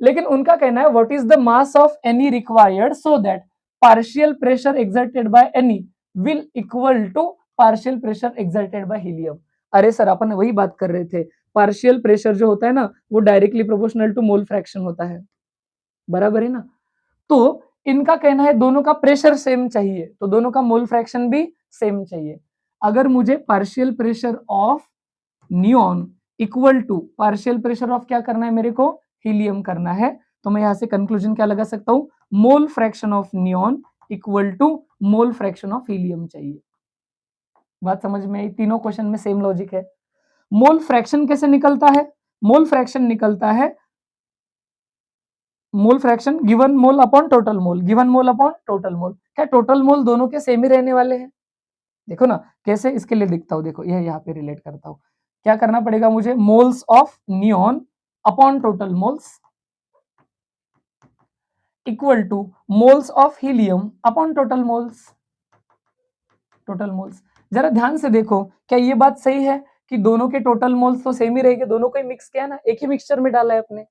लेकिन उनका कहना है what is the mass of Ne required so that partial pressure exerted by Ne will equal to partial pressure exerted by helium. अरे सर अपन वही बात कर रहे थे, पार्शियल प्रेशर जो होता है ना वो directly proportional to mole fraction होता है, बराबर है ना। तो इनका कहना है दोनों का प्रेशर सेम चाहिए, तो दोनों का मोल फ्रैक्शन भी सेम चाहिए। अगर मुझे partial pressure of neon equal to partial pressure of क्या करना है मेरे को, हीलियम करना है, तो मैं यहां से कंक्लूजन क्या लगा सकता हूं, mole fraction of neon equal to mole fraction of helium चाहिए। बात समझ में आई, तीनों क्वेश्चन में सेम लॉजिक है। मोल फ्रैक्शन कैसे निकलता है, मोल फ्रैक्शन निकलता है mole fraction given mole upon total mole, given mole upon total mole, क्या टोटल मोल दोनों के सेम ही रहने वाले हैं, देखो ना कैसे, इसके लिए दिखता हूं, देखो यह यहाँ पे रिलेट करता हूं, क्या करना पड़ेगा मुझे, moles of neon upon total moles equal two moles of helium upon total moles, total moles. जरा ध्यान से देखो क्या ये बात सही है कि दोनों के टोटल मोल्स तो सेम ही रहेंगे, दोनों को ही मिक्स किया ना, एक ही मिक्सचर में डाला है अपने,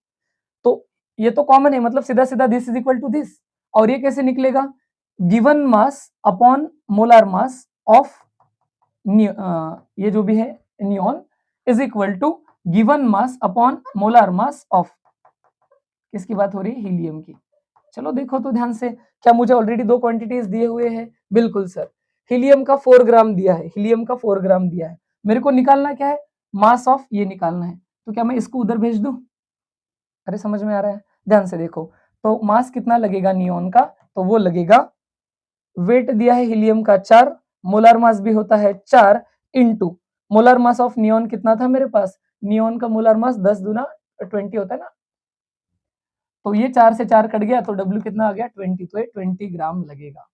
तो ये तो कॉमन है, मतलब सीधा सीधा this is equal to this. और ये कैसे निकलेगा, given mass upon molar mass of ये जो भी है neon is equal to given mass upon molar mass of, किसकी बात हो रही है, हीलियम की। चलो देखो तो ध्यान से, क्या मुझे ऑलरेडी 2 क्वांटिटीज दिए हुए हैं, बिल्कुल सर, हीलियम का 4 ग्राम दिया है, हीलियम का 4 ग्राम दिया है, मेरे को निकालना क्या है, मास ऑफ ये निकालना है, तो क्या मैं इसको उधर भेज दूं, अरे समझ में आ रहा है, ध्यान से देखो, तो मास कितना लगेगा नियॉन का, तो वो लगेगा, वेट दिया है हीलियम का 4, मोलर मास भी होता है 4 into molar mass of neon कितना था मेरे पास, नियॉन का मोलर मास 10 दूना 20 होता है ना, तो ये 4 से 4 कट गया तो W कितना आ गया 20, तो ये 20 ग्राम लगेगा,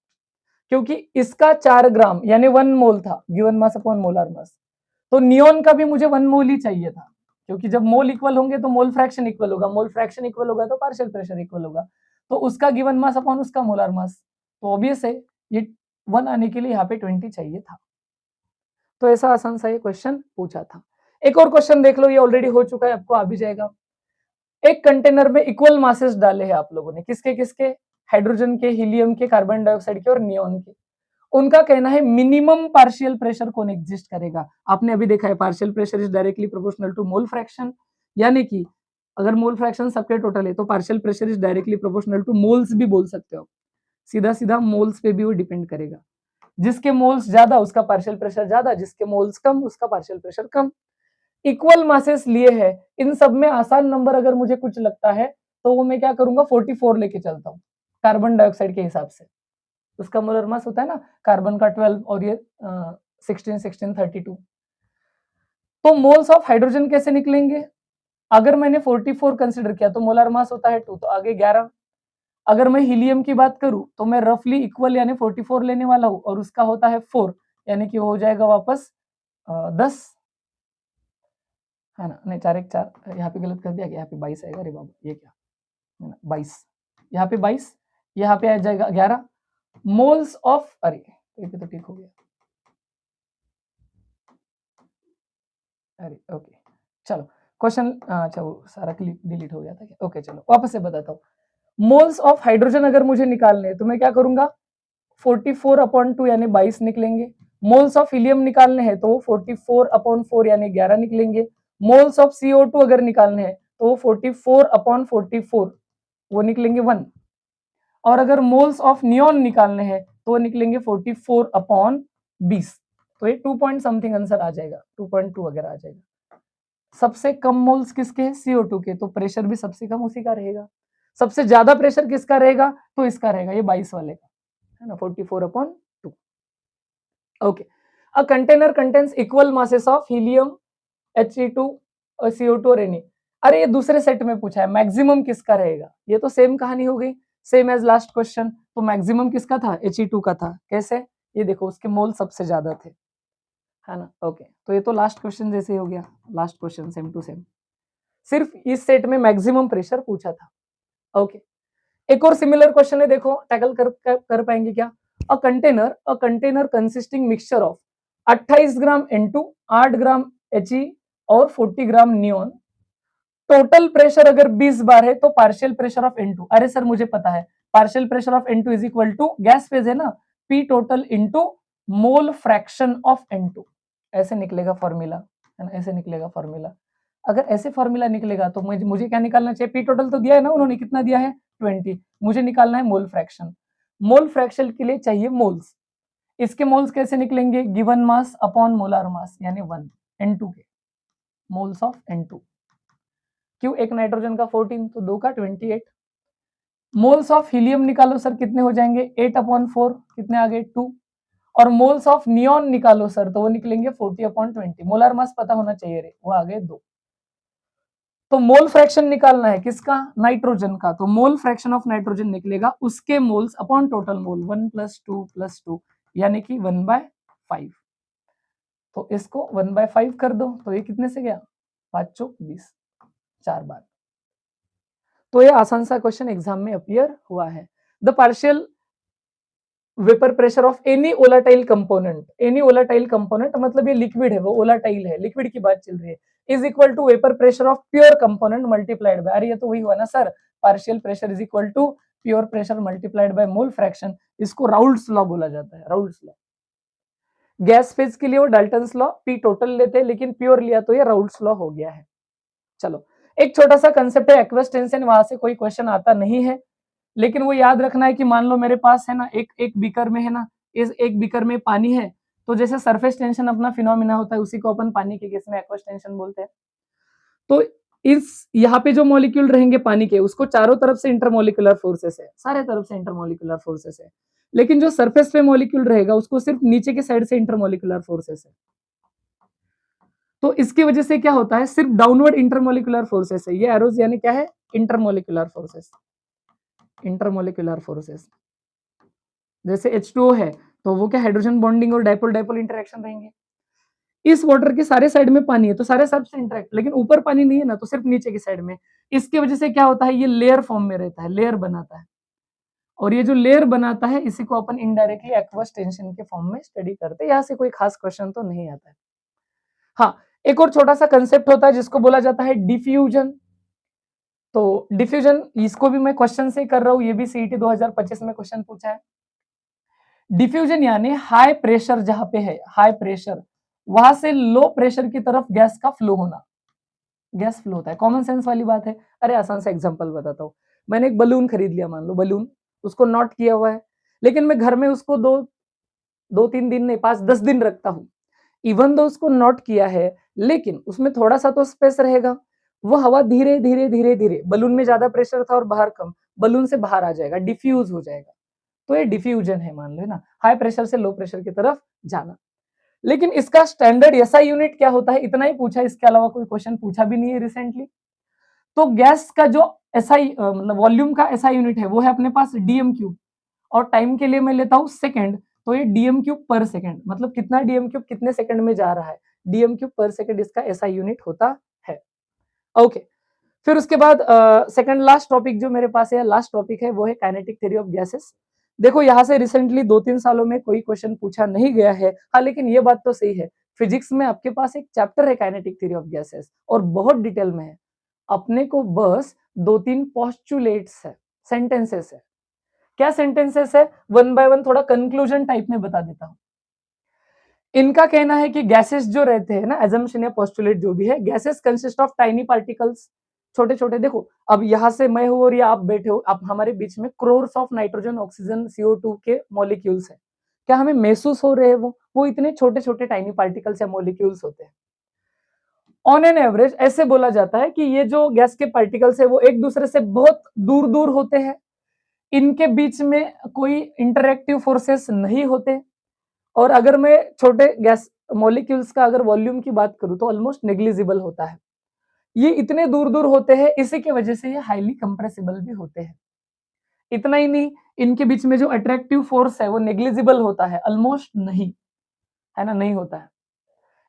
क्योंकि इसका 4 ग्राम यानी 1 मोल था गिवन मास अपॉन मोलर मास। तो नियोन का भी मुझे 1 मोल ही चाहिए था, क्योंकि जब मोल इक्वल होंगे तो मोल फ्रैक्शन इक्वल होगा, मोल फ्रैक्शन इक्वल होगा तो पार्शियल प्रेशर इक्वल होगा, तो उसका गिवन मास अपॉन उसका मोलर मास, तो ऑब्वियस है ये 1 आने के लिए यहाँ पे 20 चाहिए था। तो ऐसा आसान सा ये क्वेश्चन पूछा था। एक और क्वेश्चन देख लो, ये ऑलरेडी हो चुका है, आपको आ भी जाएगा। एक कंटेनर में इक्वल मासेस डाले हैं आप लोगों ने, किसके किसके, हाइड्रोजन के, हीलियम के, कार्बन डाइऑक्साइड के और नियोन के। उनका कहना है मिनिमम पार्शियल प्रेशर कौन एग्जिस्ट करेगा। आपने अभी देखा है partial pressure is directly proportional to mole fraction, यानी कि अगर मोल फ्रैक्शन सबके टोटल है तो partial pressure is directly proportional to moles भी बोल सकते हो, सीधा सीधा मोल्स पे भी वो डिपेंड करेगा। जिसके मोल्स ज्यादा उसका पार्शियल प्रेशर ज्यादा, जिसके मोल्स कम उसका पार्शियल प्रेशर कम। इक्वल मासेस लिए हैं, इन सब में आसान नंबर अगर मुझे कुछ लगता है तो वो मैं क्या करूंगा 44 लेके चलता हूँ कार्बन डाइऑक्साइड के हिसाब से। उसका मोलर मास होता है ना कार्बन का 12 और ये 16 16 32। तो मोल्स ऑफ हाइड्रोजन कैसे निकलेंगे, अगर मैंने 44 कंसिडर किया तो मोलर मास होता है 2, तो आगे 11। अगर मैं हीलियम की बात करूं तो मैं रफली इक्वल यानी 44 लेने वाला हूं और उसका होता है 4, यानी कि हो जाएगा वापस 10, है ना, नहीं 4 1 4, यहाँ पे गलत कर दिया, यहाँ पे 22 आएगा, अरे बाबा ये क्या है ना 22, यहाँ पे 22, यहाँ पे आ जाएगा 11 मोल्स ऑफ, अरे ये तो ठीक हो गया, अरे ओके चलो क्वेश्चन, अच्छा वो सारा क्लिप डिलीट हो गया था क्या, ओके चलो वापस से बताता हूँ। मोल्स ऑफ हाइड्रोजन अगर मुझे निकालने हैं तो मैं क्या करूंगा 44/2 यानी 22 निकलेंगे। मोल्स ऑफ हीलियम निकालने हैं तो 44/4 यानी 11 निकलेंगे। मोल्स ऑफ CO2 अगर निकालने हैं तो 44/44 वो निकलेंगे 1। और अगर मोल्स ऑफ नियोन निकालने हैं तो वो निकलेंगे 44/20, तो ये 2 पॉइंट समथिंग आंसर आ जाएगा, 2.2 वगैरह आ जाएगा। सबसे कम मोल्स किसके हैं CO2 के, तो प्रेशर भी सबसे कम उसी का रहेगा। सबसे ज्यादा प्रेशर किसका रहेगा, तो इसका रहेगा, ये 22 वाले का है ना 44/2। Okay, a container contains equal masses of helium, He2 और CO2 और Na। अरे ये दूसरे सेट में पूछा है मैक्सिमम किसका रहेगा, ये तो सेम कहानी हो गई, सेम एज लास्ट क्वेश्चन। तो मैक्सिमम किसका था, He2 का था। कैसे, ये देखो उसके मोल सबसे ज्यादा थे, है ना। ओके, तो ये तो लास्ट क्वेश्चन जैसे ही हो गया, last question same to same, सिर्फ इस सेट में मैक्सिमम प्रेशर पूछा था। ओके, एक और सिमिलर क्वेश्चन है, देखो टैकल कर पाएंगे क्या। A container consisting mixture of 28 gram N2, 8 gram He और 40 ग्राम नियोन। टोटल प्रेशर अगर 20 बार है तो पार्शियल प्रेशर ऑफ N2, अरे सर मुझे पता है partial pressure of N2 is equal to gas phase है ना, P total into mole fraction of N2, ऐसे निकलेगा फॉर्मूला, है ना, ऐसे निकलेगा फॉर्मूला। अगर ऐसे फॉर्मूला निकलेगा तो मुझे क्या निकालना चाहिए, P टोटल तो दिया है ना उन्होंने, कितना दिया है 20, मुझे निकालना है मोल फ्रैक्शन। मोल फ्रैक्शन के लिए चाहिए मोल्स, इसके मोल्स कैसे निकलेंगे, गिवन मास अपॉन मोलर मास यानी 1 N2 के मोल्स ऑफ N2। क्यों, एक नाइट्रोजन का 14 तो 2 का 28। मोल्स ऑफ हीलियम निकालो सर, कितने हो जाएंगे 8/4, कितने आ गए 2। और मोल्स ऑफ नियोन निकालो सर तो वो निकलेंगे 40/20। मोलर मास पता होना चाहिए रे, वो आ गए 2। तो मोल फ्रैक्शन निकालना है किसका, नाइट्रोजन का, तो मोल फ्रैक्शन ऑफ नाइट्रोजन निकलेगा उसके मोल्स अपॉन टोटल मोल 1 + 2 + 2 यानी कि 1/5। तो इसको 1/5 कर दो तो ये कितने से गया 5 चौक 20, 4 बार। तो ये आसान सा क्वेश्चन एग्जाम में अपीयर हुआ है। The partial vapour pressure of any volatile component, any volatile component मतलब ये लिक्विड है, वो वोलाटाइल है, लिक्विड की बात चल रही है, is equal to vapour pressure of pure component multiplied by, अरे ये तो वही हुआ ना sir, partial pressure is equal to pure pressure multiplied by mole fraction. इसको राउल्ट्स लॉ बोला जाता है, राउल्ट्स लॉ। गैस फेज के लिए वो डाल्टन्स लॉ पी टोटल लेते हैं, लेकिन प्योर लिया तो ये राउल्ट्स लॉ हो गया है। चलो, एक छोटा सा कंसेप्ट है एक्वस टेंशन, वहां से कोई क्वेश्चन आता नहीं है, लेकिन वो याद रखना है कि मान लो मेरे पास है ना एक बीकर में है ना, इस एक बीकर में पानी है, तो जैसे सरफेस टेंशन अपना फिनोमिना होता है उसी को अपन पानी के केस में एक्वस टेंशन बोलते हैं। तो इस यहाँ पे जो मॉलिक्यूल रहेंगे पानी के, उसको चारों तरफ से इंटरमोलिकुलर फोर्सेस है, सारे तरफ से इंटरमोलिकुलर फोर्सेस है, लेकिन जो सरफेस पे मॉलिक्यूल रहेगा उसको सिर्फ नीचे के साइड से इंटरमोलिकुलर फोर्सेस है। तो इसकी वजह से क्या होता है, सिर्फ डाउनवर्ड इंटरमोलिकुलर फोर्सेस है, ये एरोज यानी क्या है, इंटरमोलिकुलर फोर्सेस, इंटरमोलिकुलर फोर्सेस। जैसे H2O है तो वो क्या हाइड्रोजन बॉन्डिंग और डाइपोल डाइपोल इंटरेक्शन रहेंगे। इस वाटर के सारे साइड में पानी है तो सारे साइड से इंटरेक्ट, लेकिन ऊपर पानी नहीं है ना, तो सिर्फ नीचे की साइड में। इसकी वजह से क्या होता है, ये लेयर फॉर्म में रहता है, लेयर बनाता है। और ये जो लेयर बनाता है इसी को अपन इनडायरेक्टली एक्वस टेंशन के फॉर्म में स्टडी करते हैं। यहाँ से कोई खास क्वेश्चन तो नहीं आता है। हाँ, एक और छोटा सा कंसेप्ट होता है जिसको बोला जाता है डिफ्यूजन। तो डिफ्यूजन इसको भी मैं क्वेश्चन से कर रहा हूँ, ये भी सीईटी 2025 में क्वेश्चन पूछा है। डिफ्यूजन यानी हाई प्रेशर जहां पे है, हाई प्रेशर वहां से लो प्रेशर की तरफ गैस का फ्लो होना, गैस फ्लो होता है। कॉमन सेंस वाली बात है। अरे आसान सा एग्जांपल बताता हूँ। मैंने एक बलून खरीद लिया, मान लो बलून, उसको नॉट किया हुआ है, लेकिन मैं घर में उसको दो तीन दिन नहीं 5-10 दिन रखता हूँ। इवन दो उसको नॉट किया है, लेकिन उसमें थोड़ा सा तो स्पेस रहेगा। वो हवा धीरे धीरे धीरे धीरे, बलून में ज्यादा प्रेशर था और बाहर कम, बलून से बाहर आ जाएगा, डिफ्यूज हो जाएगा। तो ये डिफ्यूजन है, मान लो ना, हाई प्रेशर से लो प्रेशर की तरफ जाना। लेकिन इसका स्टैंडर्ड एसआई यूनिट क्या होता है, इतना ही पूछा, इसके अलावा कोई क्वेश्चन पूछा भी नहीं है रिसेंटली। तो गैस का जो एसआई मतलब वॉल्यूम का एसआई यूनिट है वो है अपने पास डीएम क्यूब, और टाइम के लिए मैं लेता हूं सेकंड, तो ये डीएम क्यूब पर सेकंड, मतलब कितना डीएम क्यूब कितने सेकंड में जा रहा है, डीएम क्यूब पर सेकंड इसका एसआई यूनिट होता है। ओके, फिर उसके बाद सेकंड लास्ट टॉपिक जो मेरे पास है, लास्ट टॉपिक है, वो है काइनेटिक थ्योरी ऑफ गैसेस। देखो यहाँ से रिसेंटली 2-3 सालों में कोई क्वेश्चन पूछा नहीं गया है। हाँ, लेकिन ये बात तो सही है, फिजिक्स में आपके पास एक चैप्टर है काइनेटिक थ्योरी ऑफ गैसेस, और बहुत डिटेल में है। अपने को बस 2-3 पोस्टुलेट्स है, सेंटेंसेस है। क्या सेंटेंसेस है, वन बाय वन थोड़ा कंक्लूजन टाइप में बता देता हूं। इनका कहना है कि गैसेस जो रहते हैं ना, एजम्पशन या पोस्टुलेट जो भी है, gases consist of tiny particles, छोटे छोटे। देखो अब यहाँ से मैं हूं और ये आप बैठे हो, आप हमारे बीच में crores of nitrogen oxygen CO2 के मॉलिक्यूल्स है। क्या हमें महसूस हो रहे हैं वो इतने छोटे छोटे टाइनी पार्टिकल्स या मॉलिक्यूल्स होते हैं। ऑन एन एवरेज ऐसे बोला जाता है कि ये जो गैस के पार्टिकल्स है वो एक दूसरे से बहुत दूर दूर होते हैं, इनके बीच में कोई इंटरएक्टिव फोर्सेस नहीं होते। और अगर मैं छोटे गैस मॉलिक्यूल्स का अगर वॉल्यूम की बात करूं तो ऑलमोस्ट नेग्लिजिबल होता है। ये इतने दूर दूर होते हैं, इसी की वजह से ये हाईली कंप्रेसिबल भी होते हैं। इतना ही नहीं, इनके बीच में जो अट्रैक्टिव फोर्स है वो नेग्लिजिबल होता है, ऑलमोस्ट नहीं, है ना, नहीं होता है।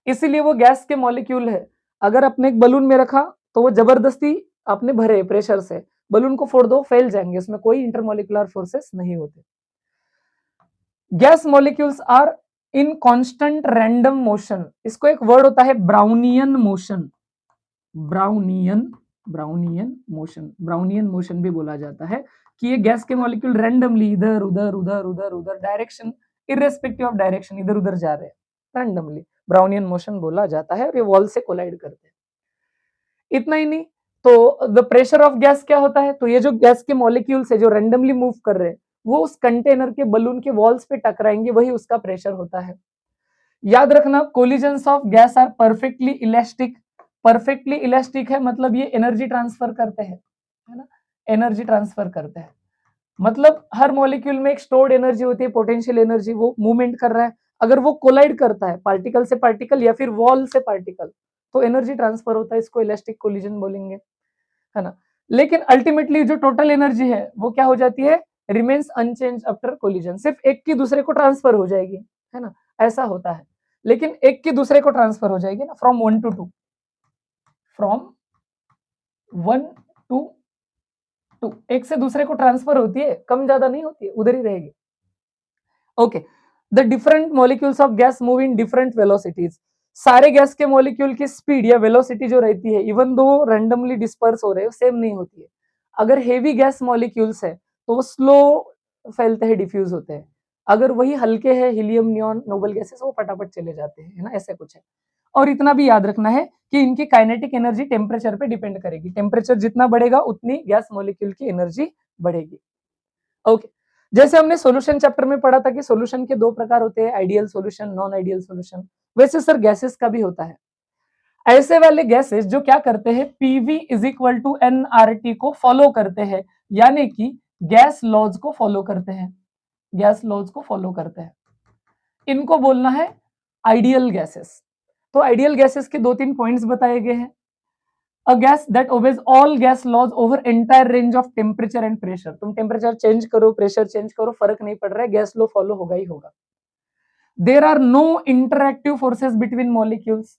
इसीलिए वो गैस के मॉलिक्यूल है, अगर अपने एक बलून में रखा तो वो जबरदस्ती आपने भरे प्रेशर से, बलून को फोड़ दो फैल जाएंगे, उसमें कोई इंटरमोलिकुलर फोर्सेस नहीं होते। Gas molecules are in constant random motion, इसको एक वर्ड होता है Brownian motion, Brownian Brownian motion, Brownian motion भी बोला जाता है कि ये गैस के मॉलिक्यूल रैंडमली इधर उधर उधर उधर उधर डायरेक्शन, इररेस्पेक्टिव ऑफ डायरेक्शन, इधर उधर जा रहे हैं रैंडमली, ब्राउनियन मोशन बोला जाता है। और ये वॉल से कोलाइड करते हैं। इतना ही नहीं, तो द प्रेशर ऑफ गैस क्या होता है, तो ये जो गैस के मॉलिक्यूल्स है जो रैंडमली मूव कर रहे हैं वो उस कंटेनर के बलून के वॉल्स पे टकराएंगे, वही उसका प्रेशर होता है। याद रखना, collisions of gas are perfectly elastic. Perfectly elastic है मतलब ये एनर्जी ट्रांसफर करते हैं, है ना, एनर्जी ट्रांसफर करते हैं। मतलब हर मॉलिक्यूल में एक स्टोर्ड एनर्जी होती है, पोटेंशियल एनर्जी, वो मूवमेंट कर रहा है। अगर वो कोलाइड करता है पार्टिकल से पार्टिकल या फिर वॉल से पार्टिकल, तो एनर्जी ट्रांसफर होता है, इसको इलास्टिक कोलिजन बोलेंगे, है ना। लेकिन अल्टीमेटली जो टोटल एनर्जी है वो क्या हो जाती है, रिमेन्स अनचेंज आफ्टर कोलिजन, सिर्फ एक की दूसरे को ट्रांसफर हो जाएगी, है ना, ऐसा होता है। लेकिन एक की दूसरे को ट्रांसफर हो जाएगी ना, फ्रॉम 1 to 2, फ्रॉम 1 to 2, एक से दूसरे को ट्रांसफर होती है, कम ज्यादा नहीं होती है, उधर ही रहेगी। Okay, the different molecules of gas move in different velocities. सारे गैस के मॉलिक्यूल की स्पीड या वेलोसिटी जो रहती है, इवन दो रैंडमली डिस्पर्स हो रहे हो, सेम नहीं होती है। अगर हेवी गैस मॉलिक्यूल्स है तो वो स्लो फैलते हैं, डिफ्यूज होते हैं। अगर वही हल्के हैं, हीलियम, नियॉन, नोबल गैसेस, वो फटाफट चले जाते हैं, है ना, ऐसे कुछ है। और इतना भी याद रखना है कि इनकी काइनेटिक एनर्जी टेम्परेचर पे डिपेंड करेगी, टेम्परेचर जितना बढ़ेगा उतनी गैस मॉलिक्यूल की एनर्जी बढ़ेगी। ओके, जैसे हमने सॉल्यूशन चैप्टर में पढ़ा था कि सॉल्यूशन के दो प्रकार होते हैं, ideal solution, non ideal solution, वैसे सर गैसेस का भी होता है। ऐसे वाले गैसेस जो क्या करते हैं, PV is equal to NRT को फॉलो करते हैं, यानी कि गैस लॉज को फॉलो करते हैं, गैस लॉज को फॉलो करते हैं, इनको बोलना है आइडियल गैसेस। तो आइडियल गैसेस के 2-3 पॉइंट्स बताए गए हैं। A gas that obeys all gas laws over entire range of temperature and pressure. तुम टेम्परेचर चेंज करो, प्रेशर चेंज करो, फर्क नहीं पड़ रहा है, गैस लॉ फॉलो होगा ही होगा। There are no interactive forces between molecules,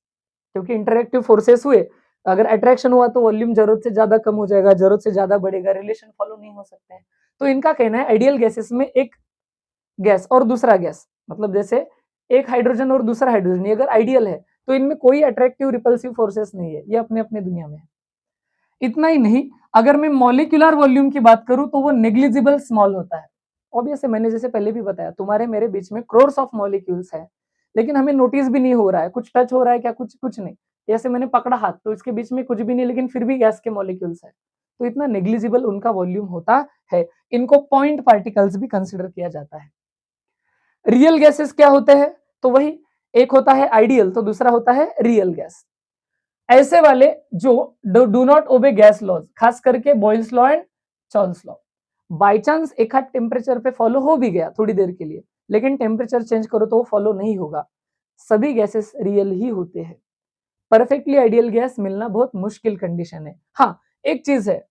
क्योंकि इंटरएक्टिव फोर्सेस हुए, अगर अट्रैक्शन हुआ तो वॉल्यूम जरूरत से ज्यादा कम हो जाएगा, जरूरत से ज्यादा बढ़ेगा, रिलेशन फॉलो नहीं हो सकते हैं। तो इनका कहना है आइडियल गैसेस में एक गैस और दूसरा गैस, मतलब जैसे एक हाइड्रोजन और दूसरा हाइड्रोजन, ये अगर आइडियल है तो इनमें कोई अट्रैक्टिव रिपल्सिव फोर्सेस नहीं है, ये अपने अपने दुनिया में है। इतना ही नहीं, अगर मैं मॉलिक्यूलर वॉल्यूम की बात करूं तो वो नेग्लिजिबल स्मॉल होता है। ऑब्वियसली मैंने जैसे पहले भी बताया, तुम्हारे मेरे बीच में क्रोर्स ऑफ मॉलिक्यूल्स है, लेकिन हमें नोटिस भी नहीं हो रहा है, कुछ टच हो रहा है क्या, कुछ कुछ नहीं। जैसे मैंने पकड़ा हाथ तो इसके बीच में कुछ भी नहीं, लेकिन फिर भी गैस के मॉलिक्यूल्स है, तो इतना नेग्लिजिबल उनका वॉल्यूम होता है। इनको पॉइंट पार्टिकल्स भी कंसिडर किया जाता है। रियल गैसेस क्या होते हैं, तो वही, एक होता है आइडियल तो दूसरा होता है रियल गैस। ऐसे वाले जो do not obey gas laws, खास करके Boyle's law and Charles law, by chance एक हाथ टेम्परेचर पे फॉलो हो भी गया थोड़ी देर के लिए, लेकिन टेम्परेचर चेंज करो तो वो फॉलो नहीं होगा। सभी गैसेस रियल ही होते हैं। परफेक्टली आइडियल गैस मिलना बहुत मुश्किल कंडीशन है। हाँ, एक चीज है,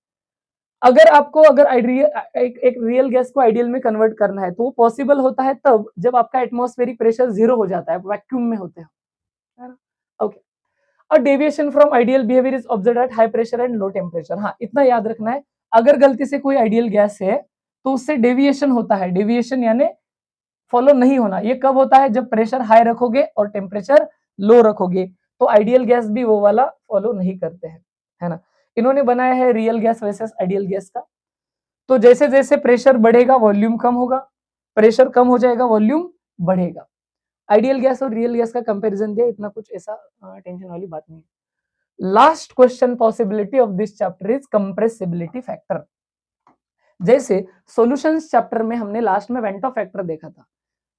अगर आपको अगर एक रियल गैस को आइडियल में कन्वर्ट करना है तो वो पॉसिबल होता है तब जब आपका एटमॉस्फेरिक प्रेशर 0 हो जाता है, वैक्यूम में होते हो। Okay, a deviation from ideal behaviour is observed at high pressure and low temperature. हाँ, इतना याद रखना है, अगर गलती से कोई आइडियल गैस है तो उससे डेविएशन होता है। डेविएशन यानी फॉलो नहीं होना। ये कब होता है, जब प्रेशर हाई रखोगे और टेम्परेचर लो रखोगे, तो आइडियल गैस भी वो वाला फॉलो नहीं करते हैं, है ना। इन्होंने बनाया है real gas versus ideal gas का। तो जैसे जैसे प्रेशर बढ़ेगा वॉल्यूम कम होगा, प्रेशर कम हो जाएगा वॉल्यूम बढ़ेगा। आइडियल गैस और रियल गैस का कंपैरिजन दिया, इतना कुछ ऐसा टेंशन वाली बात नहीं है। Last question possibility of this chapter is compressibility factor. जैसे सॉल्यूशंस चैप्टर में हमने लास्ट में वेंटो फैक्टर देखा था,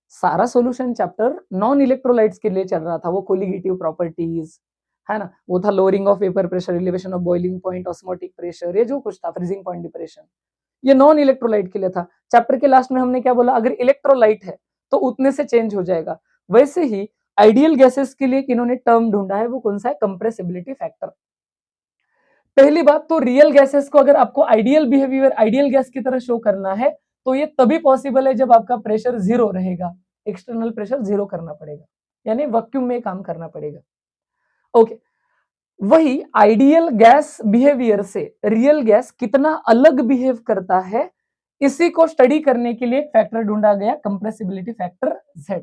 सारा सॉल्यूशन चैप्टर नॉन इलेक्ट्रोलाइट्स के लिए चल रहा था, वो कोलिगेटिव प्रॉपर्टीज, है ना, वो था lowering of vapour pressure, elevation of boiling point, osmotic pressure, ये जो कुछ था, फ्रीजिंग पॉइंट डिप्रेशन, ये नॉन इलेक्ट्रोलाइट के लिए था। चैप्टर के लास्ट में हमने क्या बोला, अगर इलेक्ट्रोलाइट है तो उतने से चेंज हो जाएगा। वैसे ही आइडियल गैसेस के लिए इन्होंने टर्म ढूंढा है, वो कौन सा है, कंप्रेसिबिलिटी फैक्टर। पहली बात तो रियल गैसेस को अगर आपको आइडियल बिहेवियर आइडियल गैस की तरह शो करना है तो ये तभी पॉसिबल है जब आपका प्रेशर 0 रहेगा, एक्सटर्नल प्रेशर 0 करना पड़ेगा, यानी वैक्यूम में काम करना पड़ेगा। ओके, वही आइडियल गैस बिहेवियर से रियल गैस कितना अलग बिहेव करता है, इसी को स्टडी करने के लिए एक फैक्टर ढूंढा गया, कंप्रेसिबिलिटी फैक्टर Z।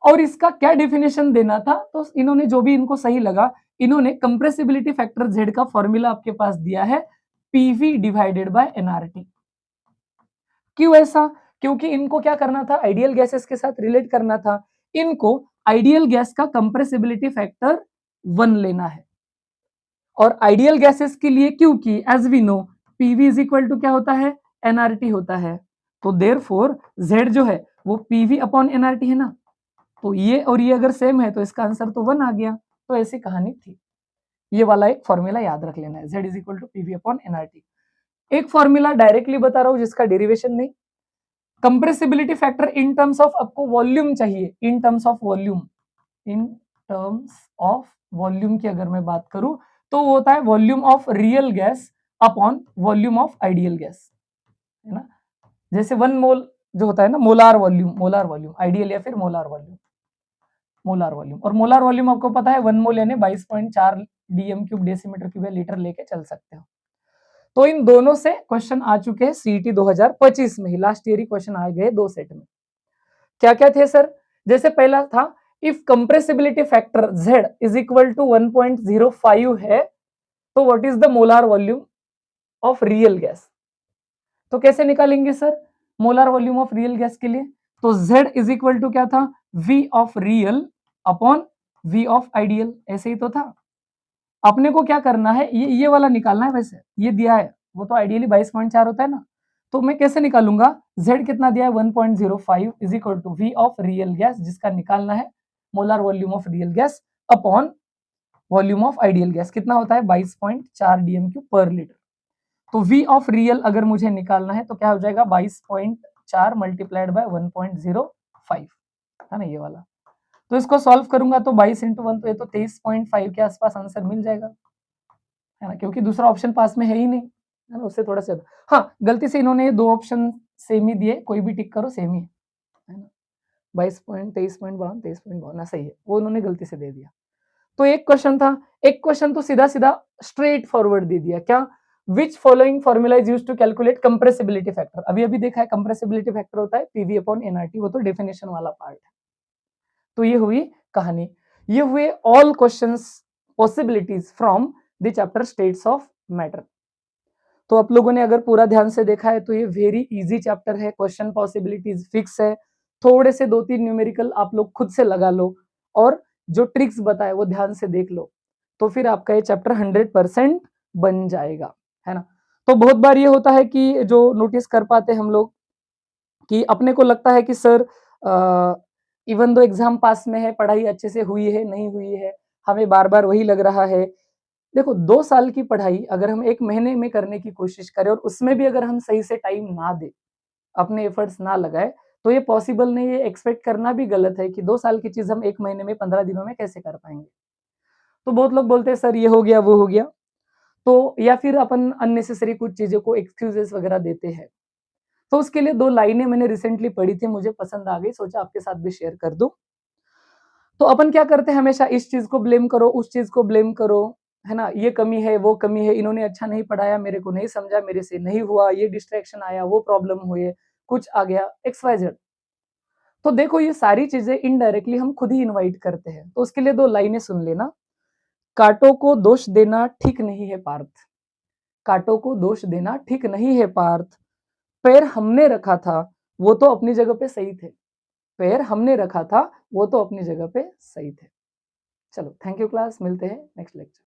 और इसका क्या डेफिनेशन देना था, तो इन्होंने जो भी इनको सही लगा, इन्होंने कंप्रेसिबिलिटी फैक्टर Z का फॉर्मूला आपके पास दिया है, PV डिवाइडेड बाय nRT। क्यों ऐसा, क्योंकि इनको क्या करना था, आइडियल गैसेस के साथ रिलेट करना था, इनको आइडियल गैस का कंप्रेसिबिलिटी फैक्टर 1 लेना है। और आइडियल गैसेस के लिए, क्योंकि as we know PV is equal to क्या होता है, nRT होता है, तो देयरफॉर Z जो है वो PV अपॉन nRT है ना, तो ये और ये अगर सेम है तो इसका आंसर तो 1 आ गया। तो ऐसी कहानी थी, ये वाला एक फॉर्मूला याद रख लेना है, Z is equal to PV upon nRT। एक फॉर्मूला डायरेक्टली बता रहा हूं जिसका डेरिवेशन नहीं, compressibility factor in terms of आपको वॉल्यूम चाहिए, in terms of volume, in terms of volume की अगर मैं बात करूं तो वो होता है volume of real gas upon volume of ideal gas, है ना। जैसे 1 मोल जो होता है ना, मोलार वॉल्यूम आइडियल या फिर मोलार वॉल्यूम, और मोलार वॉल्यूम आपको पता है 1 मोल यानी 22.4 DM cube decimetre cube litre लेके चल सकते हो। तो इन दोनों से क्वेश्चन आ चुके हैं सीईटी 2025 में ही, लास्ट ईयर ही क्वेश्चन आ गए 2 सेट में। क्या क्या थे सर, जैसे पहला था, if compressibility factor Z is equal to 1.05 है तो what is the molar volume of real gas. तो कैसे निकालेंगे sir molar volume of real gas के लिए, तो Z इज इक्वल टू क्या था, V of real upon V of ideal, ऐसे ही तो था। अपने को क्या करना है, ये वाला निकालना है, वैसे ये दिया है वो तो आइडियली 22.4 होता है ना, तो मैं कैसे निकालूंगा, Z कितना दिया है 1.05 is equal to V of real gas, जिसका निकालना है molar volume of real gas upon volume of ideal gas, कितना होता है 22.4 डीएमक्यू पर लीटर। तो V ऑफ रियल अगर मुझे निकालना है तो क्या हो जाएगा 22.4 मल्टीप्लाइड बाय 1.05, है ना, ये वाला। तो इसको सॉल्व करूंगा तो 22 इंटू 1 तो ये तो 23.5 के आसपास आंसर मिल जाएगा, है ना, क्योंकि दूसरा ऑप्शन पास में है ही नहीं, है ना, उससे थोड़ा सा। हाँ, गलती से इन्होंने दो ऑप्शन सेम ही दिए, कोई भी टिक करो सेम ही है ना। 22.23.52 23.52 सही है, वो उन्होंने गलती से दे दिया। तो एक क्वेश्चन था, एक क्वेश्चन तो सीधा सीधा स्ट्रेट फॉरवर्ड दे दिया, क्या, which following formula is used to calculate compressibility factor. अभी अभी देखा है कंप्रेसिबिलिटी फैक्टर होता है पीवी अपॉन एनआरटी, वो तो डेफिनेशन वाला पार्ट है। तो ये हुई कहानी, ये हुए all questions possibilities from the chapter states of matter. तो आप लोगों ने अगर पूरा ध्यान से देखा है तो ये वेरी इजी चैप्टर है, क्वेश्चन पॉसिबिलिटीज फिक्स है, थोड़े से 2-3 न्यूमेरिकल आप लोग खुद से लगा लो और जो ट्रिक्स बताए वो ध्यान से देख लो, तो फिर आपका ये चैप्टर 100% बन जाएगा, है ना। तो बहुत बार ये होता है कि जो नोटिस कर पाते हम लोग कि अपने को लगता है कि सर इवन दो एग्जाम पास में है, पढ़ाई अच्छे से हुई है नहीं हुई है, हमें बार बार वही लग रहा है। देखो 2 साल की पढ़ाई अगर हम 1 महीने में करने की कोशिश करें और उसमें भी अगर हम सही से टाइम ना दें, अपने एफर्ट्स ना लगाए, तो ये पॉसिबल नहीं है, एक्सपेक्ट करना भी गलत है कि 2 साल की चीज़ हम 1 महीने में 15 दिनों में कैसे कर पाएँगे। तो बहुत लोग बोलते हैं सर ये हो गया, वो हो गया, तो या फिर अपन अननेसेसरी कुछ चीज़ों को एक्सक्यूज़ेज़ वगैरह देते हैं। तो उसके लिए 2 लाइनें मैंने रिसेंटली पढ़ी थी, मुझे पसंद आ गई, सोचा आपके साथ भी शेयर कर दूँ। तो अपन क्या करते हैं हमेशा, इस चीज़ को ब्लेम करो, उस चीज़ को ब्लेम करो, है ना? ये कमी है, वो कमी है, इन्होंने अच्छा नहीं पढ़ाया, मेरे को नहीं समझा, मेरे से नहीं हुआ, ये डिस्ट्रैक्शन आया, वो प्रॉब्लम हुई, कुछ आ गया, एक्स वाई ज़ेड। तो देखो ये सारी चीज़ें इनडायरेक्टली हम खुद ही इनवाइट करते हैं। तो उसके लिए 2 लाइनें सुन लेना। काँटों को दोष देना ठीक नहीं है पार्थ, काँटों को दोष देना ठीक नहीं है पार्थ, पैर हमने रखा था, वो तो अपनी जगह पे सही थे। पैर हमने रखा था, वो तो अपनी जगह पे सही थे। चलो थैंक यू क्लास, मिलते हैं नेक्स्ट लेक्चर।